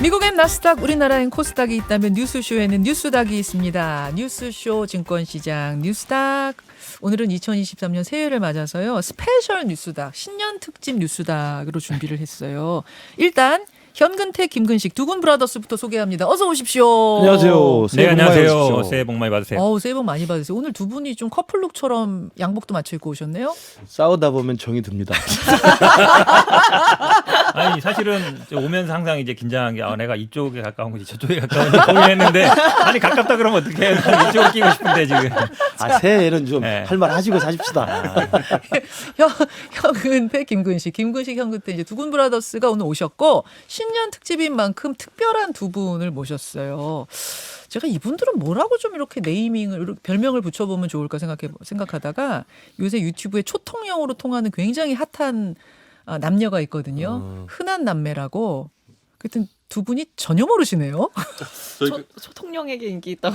미국엔 나스닥, 우리나라엔 코스닥이 있다면 뉴스쇼에는 뉴스닥이 있습니다. 뉴스쇼 증권시장 뉴스닥. 오늘은 2023년 새해를 맞아서요. 스페셜 뉴스닥, 신년 특집 뉴스닥으로 준비를 했어요. 일단 현근택, 김근식 두 분 브라더스부터 소개합니다. 어서 오십시오. 안녕하세요. 네, 안녕하세요. 새해 복 많이 받으세요. 새해 복 많이 받으세요. 오늘 두 분이 좀 커플룩처럼 양복도 맞춰 입고 오셨네요. 싸우다 보면 정이 듭니다. 아니 사실은 오면서 항상 이제 긴장한 게 내가 이쪽에 가까운 건지 저쪽에 가까운지 고민했는데 아니 가깝다 그러면 어떡해. 이쪽을 끼고 싶은데 지금. 새해에는 좀 네. 할 말 하시고 사십시다. 현근택, 김근식, 현근택 이제 두 분 브라더스가 오늘 오셨고 신년 특집인 만큼 특별한 두 분을 모셨어요. 제가 이분들은 뭐라고 좀 이렇게 네이밍을 별명을 붙여보면 좋을까 생각하다가 요새 유튜브에 초통령으로 통하는 굉장히 핫한 남녀가 있거든요. 흔한 남매라고. 하여튼 두 분이 전혀 모르시네요. 초통령에게 인기 있다고.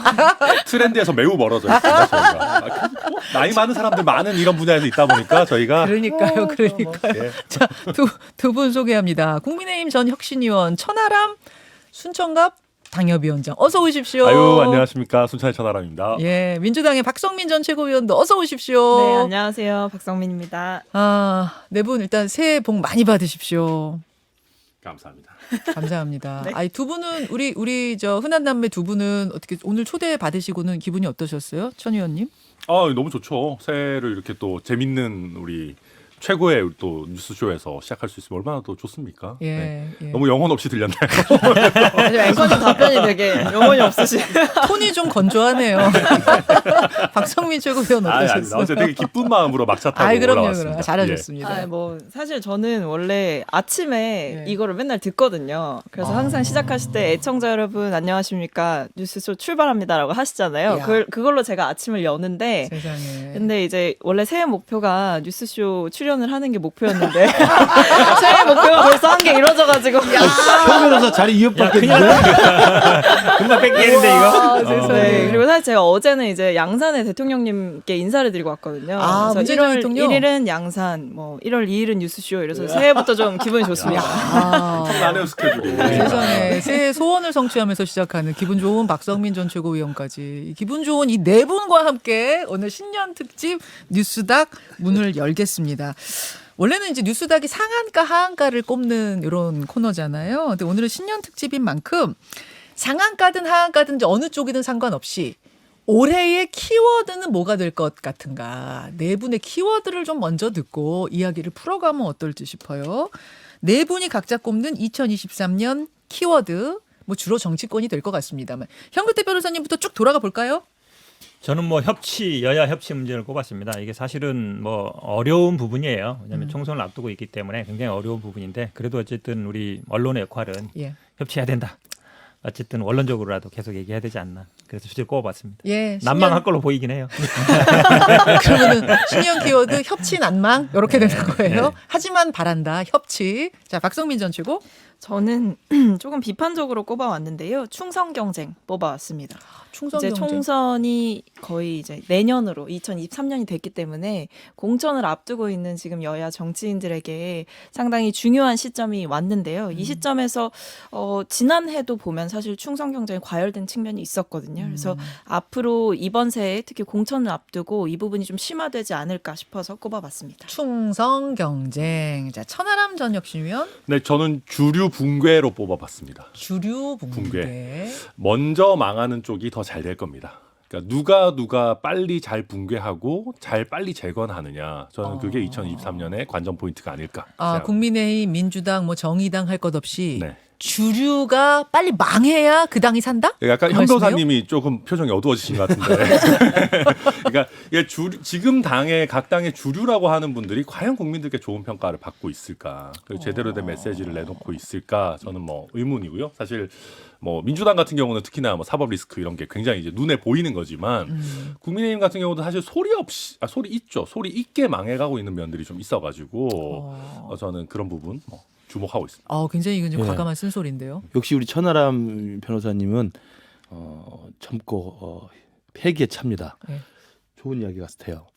트렌드에서 매우 멀어져 있습니다. 저희가 나이 많은 사람들 많은 이런 분야에서 있다 보니까 저희가 그러니까요. 예. 자, 두 분 소개합니다. 국민의힘 전 혁신위원 천하람 순천갑 당협위원장 어서 오십시오. 아유 안녕하십니까 순천의 천하람입니다. 예, 민주당의 박성민 전 최고위원도 어서 오십시오. 네, 안녕하세요. 박성민입니다. 네 분 일단 새해 복 많이 받으십시오. 감사합니다. 감사합니다. 네. 아니 두 분은 우리 저 흔한 남매 두 분은 어떻게 오늘 초대 받으시고는 기분이 어떠셨어요, 천 의원님? 너무 좋죠. 새해를 이렇게 또 재밌는 우리 최고의 또 뉴스쇼에서 시작할 수 있으면 얼마나 더 좋습니까? 예, 네. 예. 너무 영혼 없이 들렸나요? 아주 앵커님 답변이 되게 영혼이 없으시. 톤이 좀 건조하네요. 박성민 최고위원 어떠셨어요? 어제 되게 기쁜 마음으로 막차 타고 그럼요. 올라왔습니다. 잘하셨습니다. 뭐 사실 저는 원래 아침에 예. 이거를 맨날 듣거든요. 그래서 항상 시작하실 때 애청자 여러분 안녕하십니까 뉴스쇼 출발합니다라고 하시잖아요. 야. 그걸로 제가 아침을 여는데. 세상에. 근데 이제 원래 새해 목표가 뉴스쇼 출연을 하는 게 목표였는데 새해 목표가 벌써 한 게 이루어져가지고 현 변호사 자리 이어받겠는데? 금방 뺏기는데 이거. 세상에. 네, 그리고 사실 제가 어제는 이제 양산의 대통령님께 인사를 드리고 왔거든요. 그래서 문재인 1월 대통령? 1일은 양산, 뭐 1월 2일은 뉴스쇼 이래서 새해부터 좀 기분이 좋습니다. 나는 스케줄이. 세상에 새해 소원을 성취하면서 시작하는 기분 좋은 박성민 전 최고위원까지 기분 좋은 이 네 분과 함께 오늘 신년 특집 뉴스닥 문을 열겠습니다. 원래는 이제 뉴스닥이 상한가 하한가를 꼽는 이런 코너잖아요. 근데 오늘은 신년 특집인 만큼 상한가든 하한가든 이제 어느 쪽이든 상관없이 올해의 키워드는 뭐가 될 것 같은가. 네 분의 키워드를 좀 먼저 듣고 이야기를 풀어가면 어떨지 싶어요. 네 분이 각자 꼽는 2023년 키워드, 뭐 주로 정치권이 될 것 같습니다만. 현근택 변호사님부터 쭉 돌아가 볼까요? 저는 뭐 여야 협치 문제를 꼽았습니다. 이게 사실은 뭐 어려운 부분이에요. 왜냐하면 총선을 앞두고 있기 때문에 굉장히 어려운 부분인데 그래도 어쨌든 우리 언론의 역할은 예. 협치해야 된다. 어쨌든 원론적으로라도 계속 얘기해야 되지 않나. 그래서 주제를 꼽아봤습니다. 예. 난망할 걸로 보이긴 해요. 그러면은 신년 키워드 협치 난망 이렇게 되는 거예요. 네. 하지만 바란다 협치. 자, 박성민 전 최고. 저는 조금 비판적으로 꼽아왔는데요. 충성 경쟁 뽑아왔습니다. 충성 이제 경쟁. 총선이 거의 이제 내년으로 2023년이 됐기 때문에 공천을 앞두고 있는 지금 여야 정치인들에게 상당히 중요한 시점이 왔는데요. 이 시점에서 지난해도 보면 사실 충성 경쟁이 과열된 측면이 있었거든요. 그래서 앞으로 이번 새해 특히 공천을 앞두고 이 부분이 좀 심화되지 않을까 싶어서 꼽아봤습니다. 충성 경쟁. 자, 천하람 전 혁신위원. 네, 저는 주류 붕괴로 뽑아봤습니다. 주류 붕괴. 붕괴. 먼저 망하는 쪽이 더 잘 될 겁니다. 그러니까 누가 빨리 잘 붕괴하고 잘 빨리 재건하느냐. 저는 그게 2023년의 관전 포인트가 아닐까. 생각합니다. 국민의힘, 민주당, 뭐 정의당 할 것 없이 네. 주류가 빨리 망해야 그 당이 산다? 약간 그 현 말씀이에요? 변호사님이 조금 표정이 어두워지신 것 같은데. 그러니까 이게 지금 각 당의 주류라고 하는 분들이 과연 국민들께 좋은 평가를 받고 있을까? 그리고 제대로 된 메시지를 내놓고 있을까? 저는 뭐 의문이고요. 사실 뭐 민주당 같은 경우는 특히나 뭐 사법 리스크 이런 게 굉장히 이제 눈에 보이는 거지만 국민의힘 같은 경우도 사실 소리 있죠. 소리 있게 망해가고 있는 면들이 좀 있어가지고 저는 그런 부분 주목하고 있습니다. 굉장히 이건 좀 예. 과감한 쓴소리인데요. 역시 우리 천하람 변호사님은 젊고 패기에 찹니다. 네. 좋은 이야기 같아요.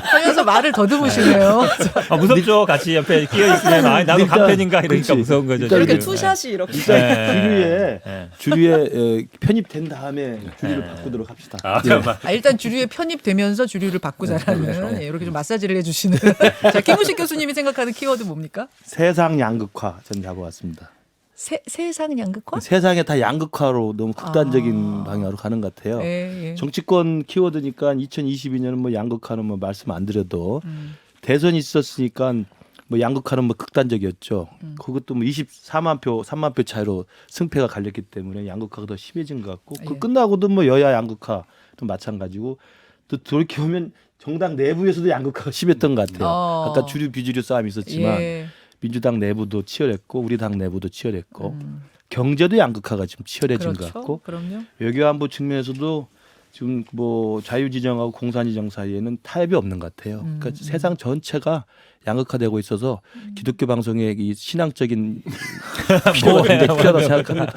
하면서 말을 더듬으시네요. 무섭죠. 같이 옆에 끼어 있으면 나도 일단, 간편인가 이러니까 그렇지. 무서운 거죠. 일단 이렇게 지금. 투샷이 이렇게. 일단 네. 주류에 편입된 다음에 주류를 바꾸도록 합시다. 아, 예. 잠깐만. 일단 주류에 편입되면서 주류를 바꾸자라는 이렇게 좀 마사지를 해주시는. 자, 김우식 교수님이 생각하는 키워드 뭡니까? 세상 양극화 전 잡아왔습니다. 세상 양극화? 세상에 다 양극화로 너무 극단적인 아. 방향으로 가는 것 같아요. 예, 예. 정치권 키워드니까 2022년은 뭐 양극화는 뭐 말씀 안 드려도 대선이 있었으니까 뭐 양극화는 뭐 극단적이었죠. 그것도 뭐 24만 표, 3만 표 차이로 승패가 갈렸기 때문에 양극화가 더 심해진 것 같고 그 예. 끝나고도 뭐 여야 양극화도 마찬가지고 또 돌이켜 보면 정당 내부에서도 양극화가 심했던 것 같아요. 아까 주류 비주류 싸움이 있었지만 예. 민주당 내부도 치열했고 우리 당 내부도 치열했고 경제도 양극화가 지금 치열해진 그렇죠. 것 같고 그럼요. 외교안보 측면에서도 지금 뭐 자유지정하고 공산지정 사이에는 타협이 없는 것 같아요. 그러니까 세상 전체가 양극화되고 있어서 기독교 방송의 이 신앙적인 필요가 굉장히 필요하다고 생각합니다.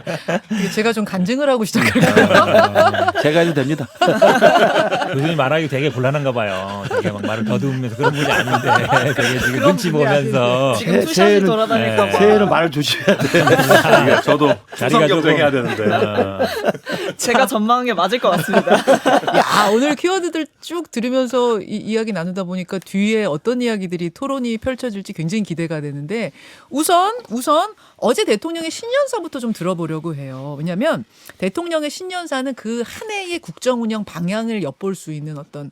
이게 제가 좀 간증을 하고 시작할까요? 제가 해도 됩니다. 교수님 말하기 되게 곤란한가 봐요. 되게 막 말을 더듬으면서 그런 분이 아닌데 되게 지금 그런 눈치 분이 보면서 지금 투샷이 돌아다닐까 봐. 새해는 말을 조심해야 돼. 이게 저도 자리가 수성 조금- 경쟁해야 되는데. 제가 전망한 게 맞을 것 같습니다. 야, 오늘 키워드들 쭉 들으면서 이야기 나누다 보니까 뒤에 어떤 이야기들이 토론이 펼쳐질지 굉장히 기대가 되는데 우선 어제 대통령의 신년사부터 좀 들어보려고 해요. 왜냐하면 대통령의 신년사는 그 한 해의 국정 운영 방향을 엿볼 수 있는 어떤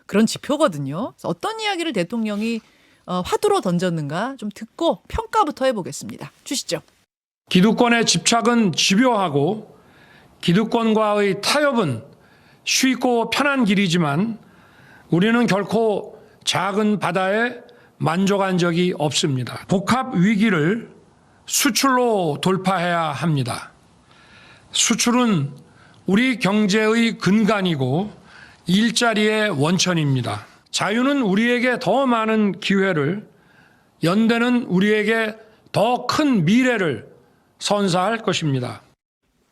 그런 지표거든요. 그래서 어떤 이야기를 대통령이 화두로 던졌는가 좀 듣고 평가부터 해보겠습니다. 주시죠. 기득권의 집착은 집요하고 기득권과의 타협은 쉽고 편한 길이지만 우리는 결코 작은 바다에 만족한 적이 없습니다. 복합 위기를 수출로 돌파해야 합니다. 수출은 우리 경제의 근간이고 일자리의 원천입니다. 자유는 우리에게 더 많은 기회를, 연대는 우리에게 더 큰 미래를 선사할 것입니다.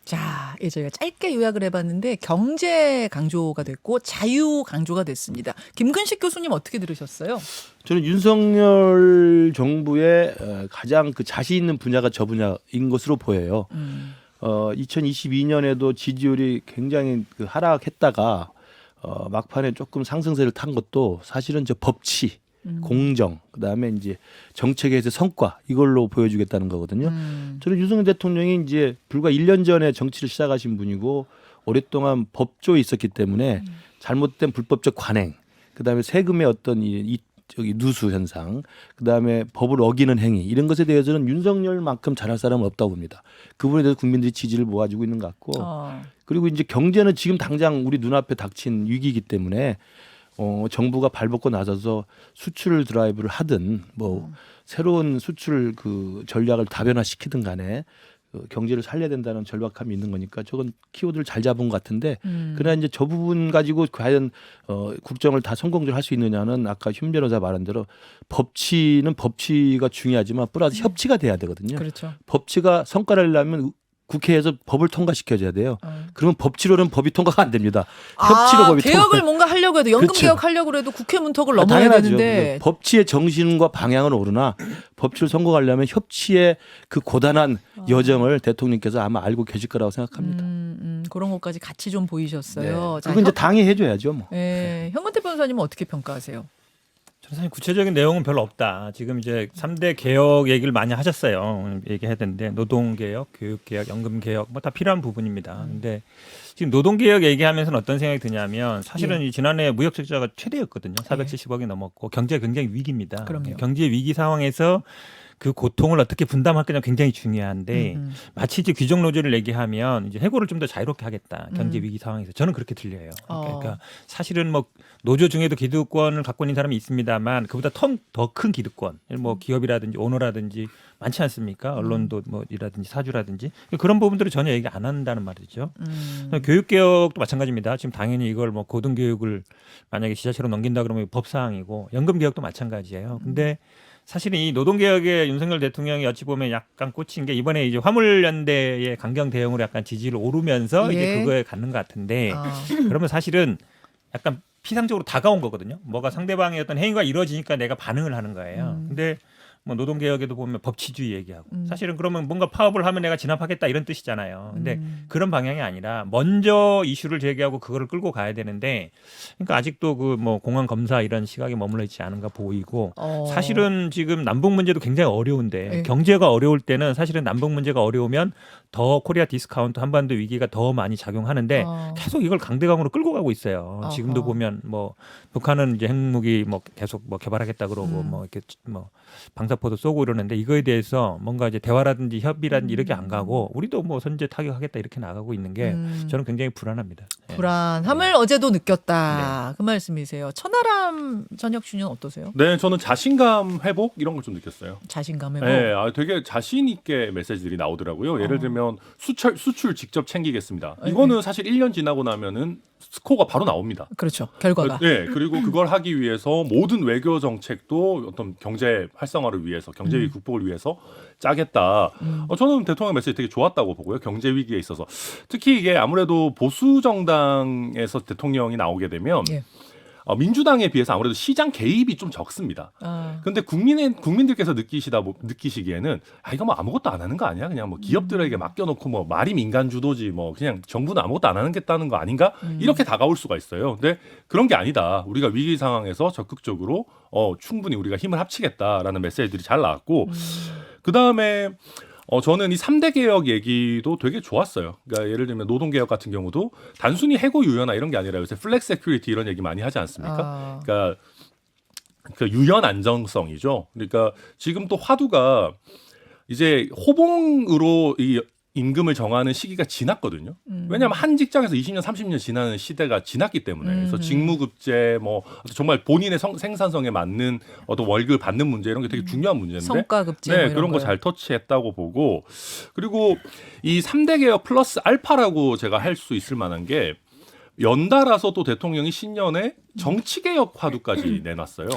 자, 예, 저희가 짧게 요약을 해봤는데 경제 강조가 됐고 자유 강조가 됐습니다. 김근식 교수님 어떻게 들으셨어요? 저는 윤석열 정부의 가장 그 자신 있는 분야가 저 분야인 것으로 보여요. 2022년에도 지지율이 굉장히 그 하락했다가 막판에 조금 상승세를 탄 것도 사실은 저 법치, 공정, 그다음에 이제 정책에서 성과 이걸로 보여주겠다는 거거든요. 저는 윤석열 대통령이 이제 불과 1년 전에 정치를 시작하신 분이고 오랫동안 법조에 있었기 때문에 잘못된 불법적 관행, 그다음에 세금의 어떤 저기 누수 현상, 그다음에 법을 어기는 행위 이런 것에 대해서는 윤석열만큼 잘할 사람은 없다고 봅니다. 그 부분에 대해서 국민들이 지지를 모아주고 있는 것 같고 그리고 이제 경제는 지금 당장 우리 눈앞에 닥친 위기이기 때문에 정부가 발벗고 나서서 수출 드라이브를 하든 뭐 새로운 수출 그 전략을 다변화시키든 간에 경제를 살려야 된다는 절박함이 있는 거니까 저건 키워드를 잘 잡은 것 같은데 그러나 이제 저 부분 가지고 과연 국정을 다 성공적으로 할 수 있느냐는 아까 휴 변호사 말한 대로 법치는 법치가 중요하지만 플러스 협치가 돼야 되거든요. 그렇죠. 법치가 성과를 내려면 국회에서 법을 통과시켜줘야 돼요. 그러면 법치로는 법이 통과가 안 됩니다. 협치로 법이 개혁을 통과. 뭔가 하려고 해도 연금 그렇죠. 개혁하려고 해도 국회 문턱을 넘어야 당연하죠. 되는데 법치의 정신과 방향은 오르나 법치를 성공하려면 협치의 그 고단한 여정을 대통령께서 아마 알고 계실 거라고 생각합니다. 그런 것까지 같이 좀 보이셨어요. 자, 그건 이제 당이 해줘야죠. 뭐. 현근태 변호사님은 어떻게 평가하세요? 저는 사실 구체적인 내용은 별로 없다. 지금 이제 3대 개혁 얘기를 많이 하셨어요. 얘기해야 되는데 노동개혁, 교육개혁, 연금개혁 뭐 다 필요한 부분입니다. 근데 지금 노동개혁 얘기하면서는 어떤 생각이 드냐면 사실은 이 지난해 무역 적자가 최대였거든요. 470억이 넘었고 경제가 굉장히 위기입니다. 그럼요. 경제 위기 상황에서 그 고통을 어떻게 분담할 거냐 굉장히 중요한데 마치 이제 귀족 노조를 얘기하면 이제 해고를 좀 더 자유롭게 하겠다. 경제 위기 상황에서 저는 그렇게 들려요. 그러니까 사실은 뭐 노조 중에도 기득권을 갖고 있는 사람이 있습니다만 그보다 더 큰 기득권, 뭐 기업이라든지 오너라든지 많지 않습니까? 언론도 뭐이라든지 사주라든지 그런 부분들을 전혀 얘기 안 한다는 말이죠. 교육개혁도 마찬가지입니다. 지금 당연히 이걸 뭐 고등교육을 만약에 지자체로 넘긴다 그러면 법사항이고 연금개혁도 마찬가지예요. 근데 사실은 이 노동개혁에 윤석열 대통령이 어찌 보면 약간 꽂힌 게 이번에 이제 화물연대의 강경 대응으로 약간 지지를 오르면서 예. 이제 그거에 갖는 것 같은데 아. 그러면 사실은 약간 피상적으로 다가온 거거든요. 뭐가 상대방의 어떤 행위가 이루어지니까 내가 반응을 하는 거예요. 근데 뭐 노동개혁에도 보면 법치주의 얘기하고 사실은 그러면 뭔가 파업을 하면 내가 진압하겠다 이런 뜻이잖아요. 근데 그런 방향이 아니라 먼저 이슈를 제기하고 그거를 끌고 가야 되는데 그러니까 아직도 그 뭐 공안 검사 이런 시각에 머물러 있지 않은가 보이고 사실은 지금 남북 문제도 굉장히 어려운데 네. 경제가 어려울 때는 사실은 남북 문제가 어려우면 더 코리아 디스카운트 한반도 위기가 더 많이 작용하는데 계속 이걸 강대강으로 끌고 가고 있어요. 지금도 보면 뭐 북한은 이제 핵무기 뭐 계속 뭐 개발하겠다 그러고 뭐 이렇게 뭐 방사포도 쏘고 이러는데 이거에 대해서 뭔가 이제 대화라든지 협의라든지 이렇게 안 가고 우리도 뭐 선제 타격하겠다 이렇게 나가고 있는 게 저는 굉장히 불안합니다. 네. 불안함을 어제도 느꼈다. 그 말씀이세요. 천하람 전역 주는 어떠세요? 네, 저는 자신감 회복 이런 걸 좀 느꼈어요. 자신감 회복. 네, 되게 자신 있게 메시지들이 나오더라고요. 예를 들면 수출 직접 챙기겠습니다. 이거는 사실 1년 지나고 나면은 스코어가 바로 나옵니다. 그렇죠. 결과가. 네, 그리고 그걸 하기 위해서 모든 외교 정책도 어떤 경제 활성화를 위해서, 경제 위기 극복을 위해서 짜겠다. 저는 대통령 메시지 되게 좋았다고 보고요. 경제 위기에 있어서 특히 이게 아무래도 보수 정당에서 대통령이 나오게 되면. 예. 민주당에 비해서 아무래도 시장 개입이 좀 적습니다. 근데 국민들께서 느끼시기에는 이거 뭐 아무것도 안 하는 거 아니야? 그냥 뭐 기업들에게 맡겨놓고 뭐 말이 민간 주도지 뭐 그냥 정부는 아무것도 안 하겠다는 거 아닌가? 이렇게 다가올 수가 있어요. 근데 그런 게 아니다. 우리가 위기 상황에서 적극적으로 충분히 우리가 힘을 합치겠다라는 메시지들이 잘 나왔고 그 다음에 저는 이 3대 개혁 얘기도 되게 좋았어요. 그러니까 예를 들면 노동개혁 같은 경우도 단순히 해고 유연화 이런 게 아니라 요새 플렉스 세큐리티 이런 얘기 많이 하지 않습니까? 그러니까 그 유연 안정성이죠. 그러니까 지금 또 화두가 이제 호봉으로 이 임금을 정하는 시기가 지났거든요. 왜냐하면 한 직장에서 20년, 30년 지나는 시대가 지났기 때문에. 그래서 직무급제, 뭐 정말 본인의 생산성에 맞는 어떤 월급을 받는 문제 이런 게 되게 중요한 문제인데, 성과급제 네, 뭐 이런 그런 거 거요. 잘 터치했다고 보고, 그리고 이 3대 개혁 플러스 알파라고 제가 할 수 있을 만한 게 연달아서 또 대통령이 신년에 정치개혁 화두까지 내놨어요.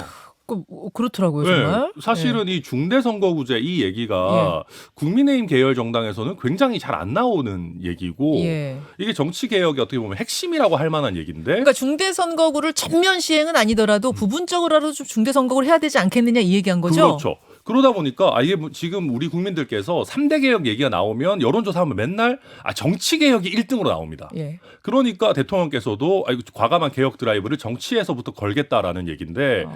그렇더라고요, 정말. 네, 사실은 이 중대선거구제 이 얘기가 국민의힘 계열 정당에서는 굉장히 잘 안 나오는 얘기고 예. 이게 정치개혁이 어떻게 보면 핵심이라고 할 만한 얘기인데 그러니까 중대선거구를 전면 시행은 아니더라도 부분적으로라도 좀 중대선거구를 해야 되지 않겠느냐 이 얘기한 거죠. 그렇죠. 그러다 보니까 이게 지금 우리 국민들께서 3대 개혁 얘기가 나오면 여론조사하면 맨날 정치 개혁이 1등으로 나옵니다. 예. 그러니까 대통령께서도 과감한 개혁 드라이브를 정치에서부터 걸겠다라는 얘기인데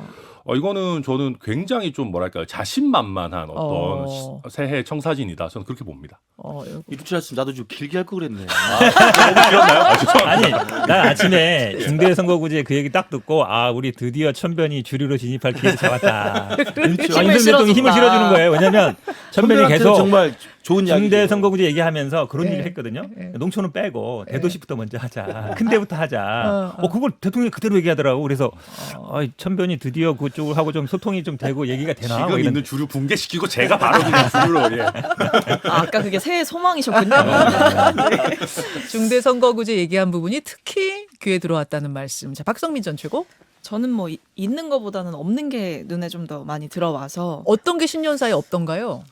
이거는 저는 굉장히 좀 뭐랄까요 자신만만한 어떤 새해 청사진이다. 저는 그렇게 봅니다. 이럴 줄 알았으면 나도 좀 길게 할 걸 그랬네. 너무 길었나요? 아니, 난 아침에 중대선거구제 그 얘기 딱 듣고 우리 드디어 천변이 주류로 진입할 기회를 잡았다. 윤석열 대통령이 힘을 실어주는 거예요. 왜냐하면 천변이 계속 정말 좋은 이야기죠. 중대선거구제 얘기하면서 그런 예. 얘기를 했거든요. 농촌은 빼고 대도시부터 먼저 하자. 큰 데부터 하자. 그걸 대통령이 그대로 얘기하더라고. 그래서 천변이 드디어 그쪽을 하고 좀 소통이 좀 되고 얘기가 되나? 지금 뭐 이런. 있는 주류 붕괴시키고 제가 바로 그냥 주류로 예. 아까 그게 새해 소망이셨군요. 중대선거구제 얘기한 부분이 특히 귀에 들어왔다는 말씀. 자, 박성민 전 최고. 저는 뭐 있는 것보다는 없는 게 눈에 좀 더 많이 들어와서 어떤 게 신년사에 없던가요?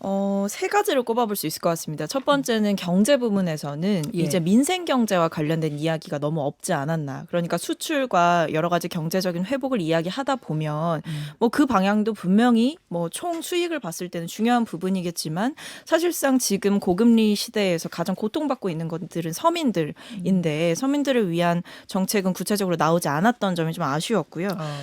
세 가지를 꼽아볼 수 있을 것 같습니다. 첫 번째는 경제 부분에서는 예. 이제 민생 경제와 관련된 이야기가 너무 없지 않았나. 그러니까 수출과 여러 가지 경제적인 회복을 이야기하다 보면 뭐 그 방향도 분명히 뭐 총 수익을 봤을 때는 중요한 부분이겠지만 사실상 지금 고금리 시대에서 가장 고통받고 있는 것들은 서민들인데 서민들을 위한 정책은 구체적으로 나오지 않았던 점이 좀 아쉬웠고요.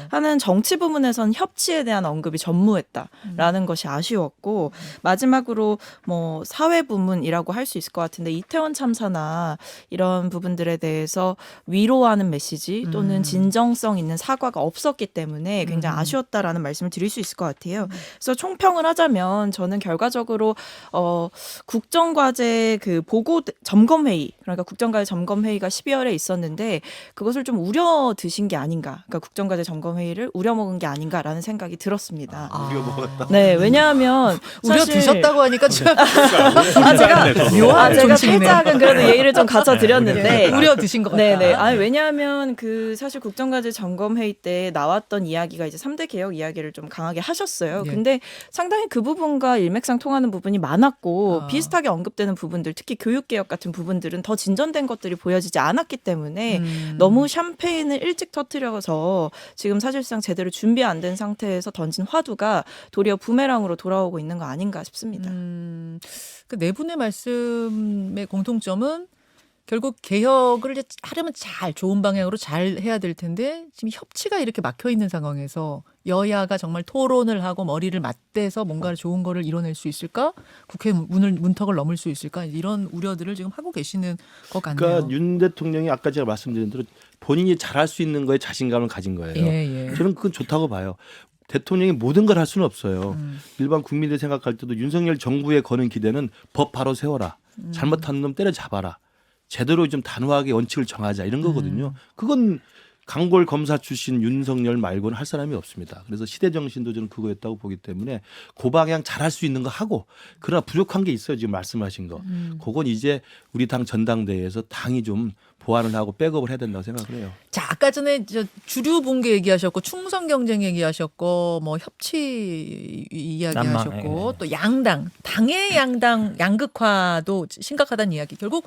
하는 정치 부분에선 협치에 대한 언급이 전무했다라는 것이 아쉬웠고 마지막으로 뭐 사회 부문이라고 할 수 있을 것 같은데 이태원 참사나 이런 부분들에 대해서 위로하는 메시지 또는 진정성 있는 사과가 없었기 때문에 굉장히 아쉬웠다라는 말씀을 드릴 수 있을 것 같아요. 그래서 총평을 하자면 저는 결과적으로 국정과제 그 보고 점검회의 그러니까 국정과제 점검회의가 12월에 있었는데 그것을 좀 우려 드신 게 아닌가. 그러니까 국정과제 점검회의를 우려먹은 게 아닌가라는 생각이 들었습니다. 우려먹었다. 네, 왜냐하면 우려 사실 드셨다고 하니까 참 제가 묘한 제가 존칭이네요. 살짝은 그래도 예의를 좀 갖춰 드렸는데 우려 드신 것 같다. 네네. 아니, 왜냐하면 그 사실 국정과제 점검회의 때 나왔던 이야기가 이제 3대 개혁 이야기를 좀 강하게 하셨어요. 예. 근데 상당히 그 부분과 일맥상통하는 부분이 많았고 비슷하게 언급되는 부분들, 특히 교육개혁 같은 부분들은 더 진전된 것들이 보여지지 않았기 때문에 너무 샴페인을 일찍 터뜨려서 지금 사실상 제대로 준비 안 된 상태에서 던진 화두가 도리어 부메랑으로 돌아오고 있는 거 아닌가 싶습니다. 그 네 분의 말씀의 공통점은 결국 개혁을 이제 하려면 잘 좋은 방향으로 잘 해야 될 텐데 지금 협치가 이렇게 막혀 있는 상황에서 여야가 정말 토론을 하고 머리를 맞대서 뭔가 좋은 거를 이뤄낼 수 있을까? 국회 문턱을 넘을 수 있을까? 이런 우려들을 지금 하고 계시는 것 같네요. 그러니까 윤 대통령이 아까 제가 말씀드린 대로 본인이 잘할 수 있는 거에 자신감을 가진 거예요. 예, 예. 저는 그건 좋다고 봐요. 대통령이 모든 걸 할 수는 없어요. 일반 국민들 생각할 때도 윤석열 정부에 거는 기대는 법 바로 세워라. 잘못한 놈 때려잡아라. 제대로 좀 단호하게 원칙을 정하자 이런 거거든요. 그건 강골 검사 출신 윤석열 말고는 할 사람이 없습니다. 그래서 시대 정신도 저는 그거였다고 보기 때문에 그 방향 잘할 수 있는 거 하고 그러나 부족한 게 있어요. 지금 말씀하신 거. 그건 이제 우리 당 전당대회에서 당이 좀 보완을 하고 백업을 해야 된다고 생각을 해요. 자, 아까 전에 저 주류 붕괴 얘기하셨고 충성 경쟁 얘기하셨고 뭐 협치 이야기하셨고 난망, 예. 또 양당, 당의 양당 양극화도 심각하다는 이야기. 결국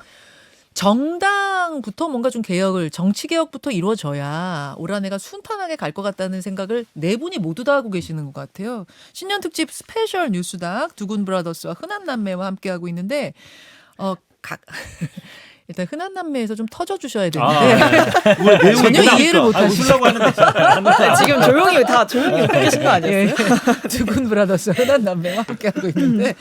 정당부터 뭔가 좀 개혁을 정치 개혁부터 이루어져야 올 한해가 순탄하게 갈 것 같다는 생각을 네 분이 모두 다 하고 계시는 것 같아요. 신년 특집 스페셜 뉴스닥 두군 브라더스와 흔한 남매와 함께하고 있는데 각 일단 흔한 남매에서 좀 터져 주셔야 되는데 전혀 이해를 못 하시죠. 웃으려고 하는데 지금 조용히 웃고 계신 거 아니었어요? 예. 두군 브라더스 흔한 남매와 함께하고 있는데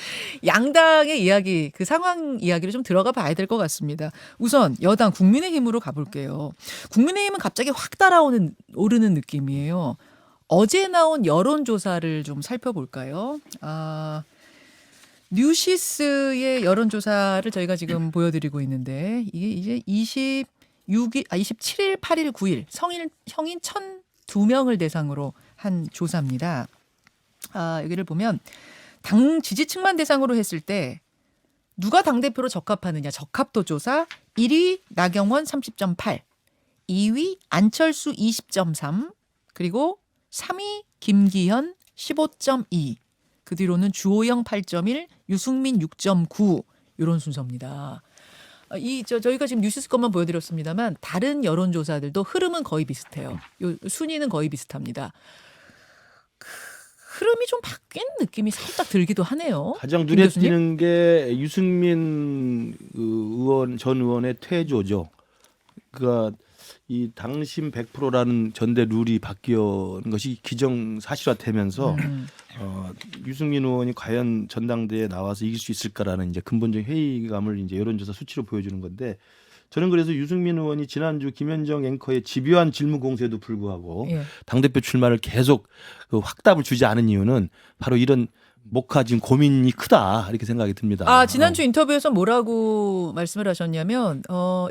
양당의 이야기, 그 상황 이야기를 좀 들어가 봐야 될 것 같습니다. 우선 여당 국민의힘으로 가볼게요. 국민의힘은 갑자기 확 달아오르는 느낌이에요. 어제 나온 여론조사를 좀 살펴볼까요? 뉴시스의 여론조사를 저희가 지금 보여드리고 있는데 이게 이제 27일, 8일, 9일 성인 1,002명을 대상으로 한 조사입니다. 여기를 보면 당 지지층만 대상으로 했을 때 누가 당대표로 적합하느냐 적합도 조사 1위 나경원 30.8, 2위 안철수 20.3, 그리고 3위 김기현 15.2, 그 뒤로는 주호영 8.1, 유승민 6.9 이런 순서입니다. 저희가 지금 뉴시스 것만 보여드렸습니다만 다른 여론조사들도 흐름은 거의 비슷해요. 요 순위는 거의 비슷합니다. 흐름이 좀 바뀐 느낌이 살짝 들기도 하네요. 가장 김 눈에 교수님? 띄는 게 유승민 전 의원의 퇴조죠. 그러니까 이 당심 100%라는 전대 룰이 바뀌는 것이 기정사실화되면서 유승민 의원이 과연 전당대회에 나와서 이길 수 있을까라는 이제 근본적인 회의감을 이제 여론조사 수치로 보여주는 건데, 저는 그래서 유승민 의원이 지난주 김현정 앵커의 집요한 질문 공세에도 불구하고 예. 당대표 출마를 계속 확답을 주지 않은 이유는 바로 이런 목화 지금 고민이 크다 이렇게 생각이 듭니다. 지난주 인터뷰에서 뭐라고 말씀을 하셨냐면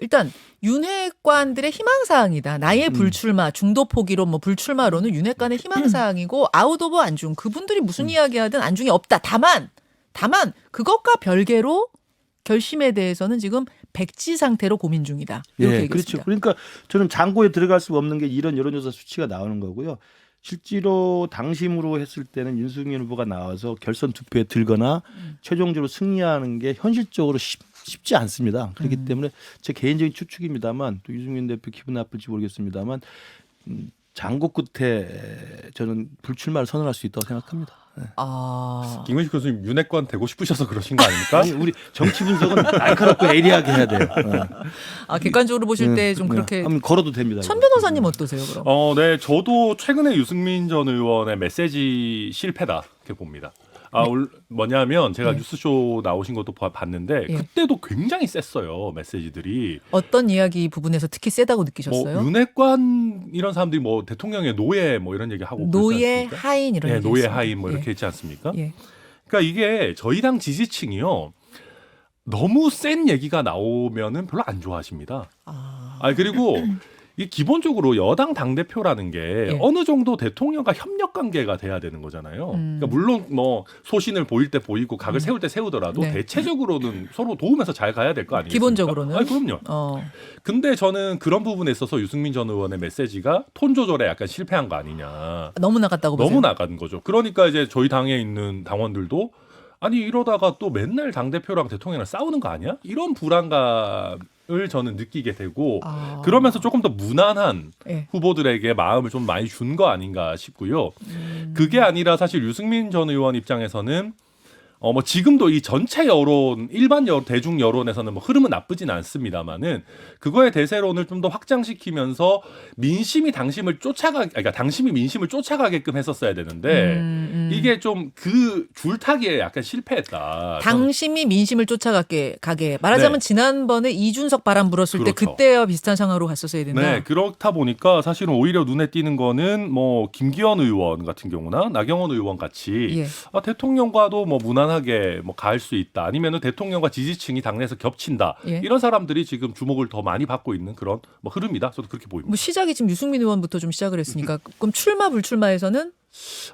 일단 윤핵관들의 희망사항이다. 나의 불출마, 중도 포기론, 뭐 불출마론은 윤핵관의 희망사항이고 아웃 오브 안중, 그분들이 무슨 이야기하든 안중이 없다. 다만 그것과 별개로 결심에 대해서는 지금 백지 상태로 고민 중이다. 이렇게 예, 얘기했습니다. 그렇죠. 그러니까 저는 장고에 들어갈 수 없는 게 이런 여론조사 수치가 나오는 거고요. 실제로 당심으로 했을 때는 윤석열 후보가 나와서 결선 투표에 들거나 최종적으로 승리하는 게 현실적으로 쉽지 않습니다. 그렇기 때문에 제 개인적인 추측입니다만, 또 유승민 대표 기분 나쁠지 모르겠습니다만 장고 끝에 저는 불출마를 선언할 수 있다고 생각합니다. 네. 김근식 교수님 윤핵관 되고 싶으셔서 그러신 거 아닙니까? 아니, 우리 정치 분석은 날카롭고 예리하게 해야 돼요. 객관적으로 보실 때 좀 그렇게 한번 걸어도 됩니다. 천 변호사님 어떠세요, 그럼? 네, 저도 최근에 유승민 전 의원의 메시지 실패다 이렇게 봅니다. 뭐냐면 제가 뉴스쇼 나오신 것도 봤는데 예. 그때도 굉장히 셌어요, 메시지들이. 어떤 이야기 부분에서 특히 세다고 느끼셨어요? 윤핵관 이런 사람들이 뭐 대통령의 노예 뭐 이런 얘기 하고 노예, 그러지 않습니까? 하인 이런 네, 얘기 노예 있습니다. 하인 뭐 이렇게 예. 있지 않습니까? 예. 그러니까 이게 저희 당 지지층이요, 너무 센 얘기가 나오면은 별로 안 좋아하십니다. 그리고 이 기본적으로 여당 당대표라는 게 예. 어느 정도 대통령과 협력 관계가 돼야 되는 거잖아요. 그러니까 물론 뭐 소신을 보일 때 보이고 각을 세울 때 세우더라도 네. 대체적으로는 서로 도우면서 잘 가야 될 거 아니겠습니까? 기본적으로는. 아니, 그럼요. 근데 저는 그런 부분에 있어서 유승민 전 의원의 메시지가 톤 조절에 약간 실패한 거 아니냐. 너무 나갔다고 보세요. 너무 나간 거죠. 그러니까 이제 저희 당에 있는 당원들도 아니 이러다가 또 맨날 당대표랑 대통령이랑 싸우는 거 아니야? 이런 불안감을 저는 느끼게 되고 그러면서 조금 더 무난한 예. 후보들에게 마음을 좀 많이 준 거 아닌가 싶고요. 그게 아니라 사실 유승민 전 의원 입장에서는 뭐 지금도 이 전체 여론, 일반 여론, 대중 여론에서는 뭐 흐름은 나쁘진 않습니다만은 그거의 대세론을 좀 더 확장시키면서 민심이 당심을 그러니까 당심이 민심을 쫓아가게끔 했었어야 되는데 이게 좀 그 줄타기에 약간 실패했다. 당심이 민심을 쫓아가게 말하자면 네. 지난번에 이준석 바람 불었을 때 그렇죠. 그때와 비슷한 상황으로 갔었어야 된다. 네, 그렇다 보니까 사실은 오히려 눈에 띄는 거는 뭐 김기현 의원 같은 경우나 나경원 의원 같이 예. 대통령과도 뭐 무난하게 뭐 갈 수 있다. 아니면은 대통령과 지지층이 당내에서 겹친다. 예. 이런 사람들이 지금 주목을 더 많이 받고 있는 그런 뭐 흐름이다. 저도 그렇게 보입니다. 뭐 시작이 지금 유승민 의원부터 좀 시작을 했으니까 그럼 출마 불출마에서는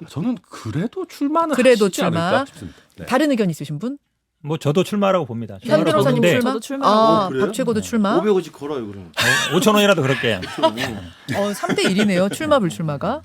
저는 그래도 출마는 그래도 하시지 출마. 않을까 싶습니다. 네. 다른 의견 있으신 분? 뭐 저도 출마라고 봅니다. 현 출마라고 변호사님 보는데 출마? 저도 출마라고. 박 최고도 출마? 500원씩 걸어요 그럼. 5천 원이라도 그럴게요. 3대 1이네요. 출마 불출마가.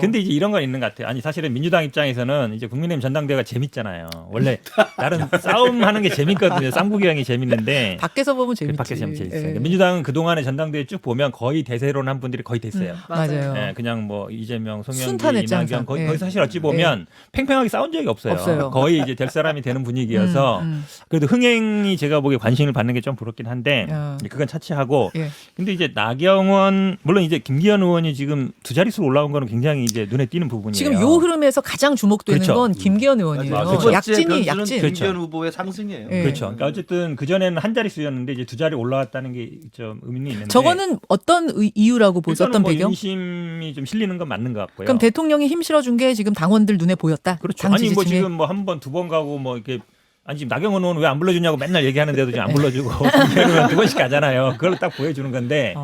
근데 이제 이런 건 있는 것 같아요. 아니 사실은 민주당 입장에서는 이제 국민의힘 전당대회가 재밌잖아요. 원래 다른 싸움하는 게 재밌거든요. 쌍부기형이 재밌는데 밖에서 보면 재밌지. 밖에서 재밌어요. 예. 그러니까 민주당은 그동안의 전당대회 쭉 보면 거의 대세론 한 분들이 거의 됐어요. 맞아요. 예, 그냥 뭐 이재명, 송영기, 순탄했지, 이낙연 항상. 거의 예. 사실 어찌 보면 팽팽하게 싸운 적이 없어요. 없어요. 거의 이제 될 사람이 되는 분위기여서 그래도 흥행이 제가 보기에 관심을 받는 게 좀 부럽긴 한데 야. 그건 차치하고 예. 근데 이제 나경원 물론 이제 김기현 의원이 지금 두 자릿수로 올라온 거는 굉장히 이제 눈에 띄는 부분이에요. 지금 요 흐름에서 가장 주목되는 그렇죠. 건 김기현 의원이에요. 맞아요. 두 번째 약진이 변수는 약진. 김기현 후보의 상승이에요. 예. 그렇죠. 그러니까 어쨌든 그 전에는 한 자릿수였는데 이제 두 자리 올라왔다는 게 좀 의미는 있는데 저거는 어떤 이유라고 보세요? 어떤 뭐 배경? 인심이 좀 실리는 건 맞는 것 같고요. 그럼 대통령이 힘 실어준 게 지금 당원들 눈에 보였다. 그렇죠. 당 아니 뭐 지지층에. 지금 뭐 한 번 두 번 가고 뭐 이렇게 아니 지금 나경원 의원 왜 안 불러주냐고 맨날 얘기하는데도 지금 안 불러주고 김기현 두 번씩 가잖아요. 그걸 딱 보여주는 건데.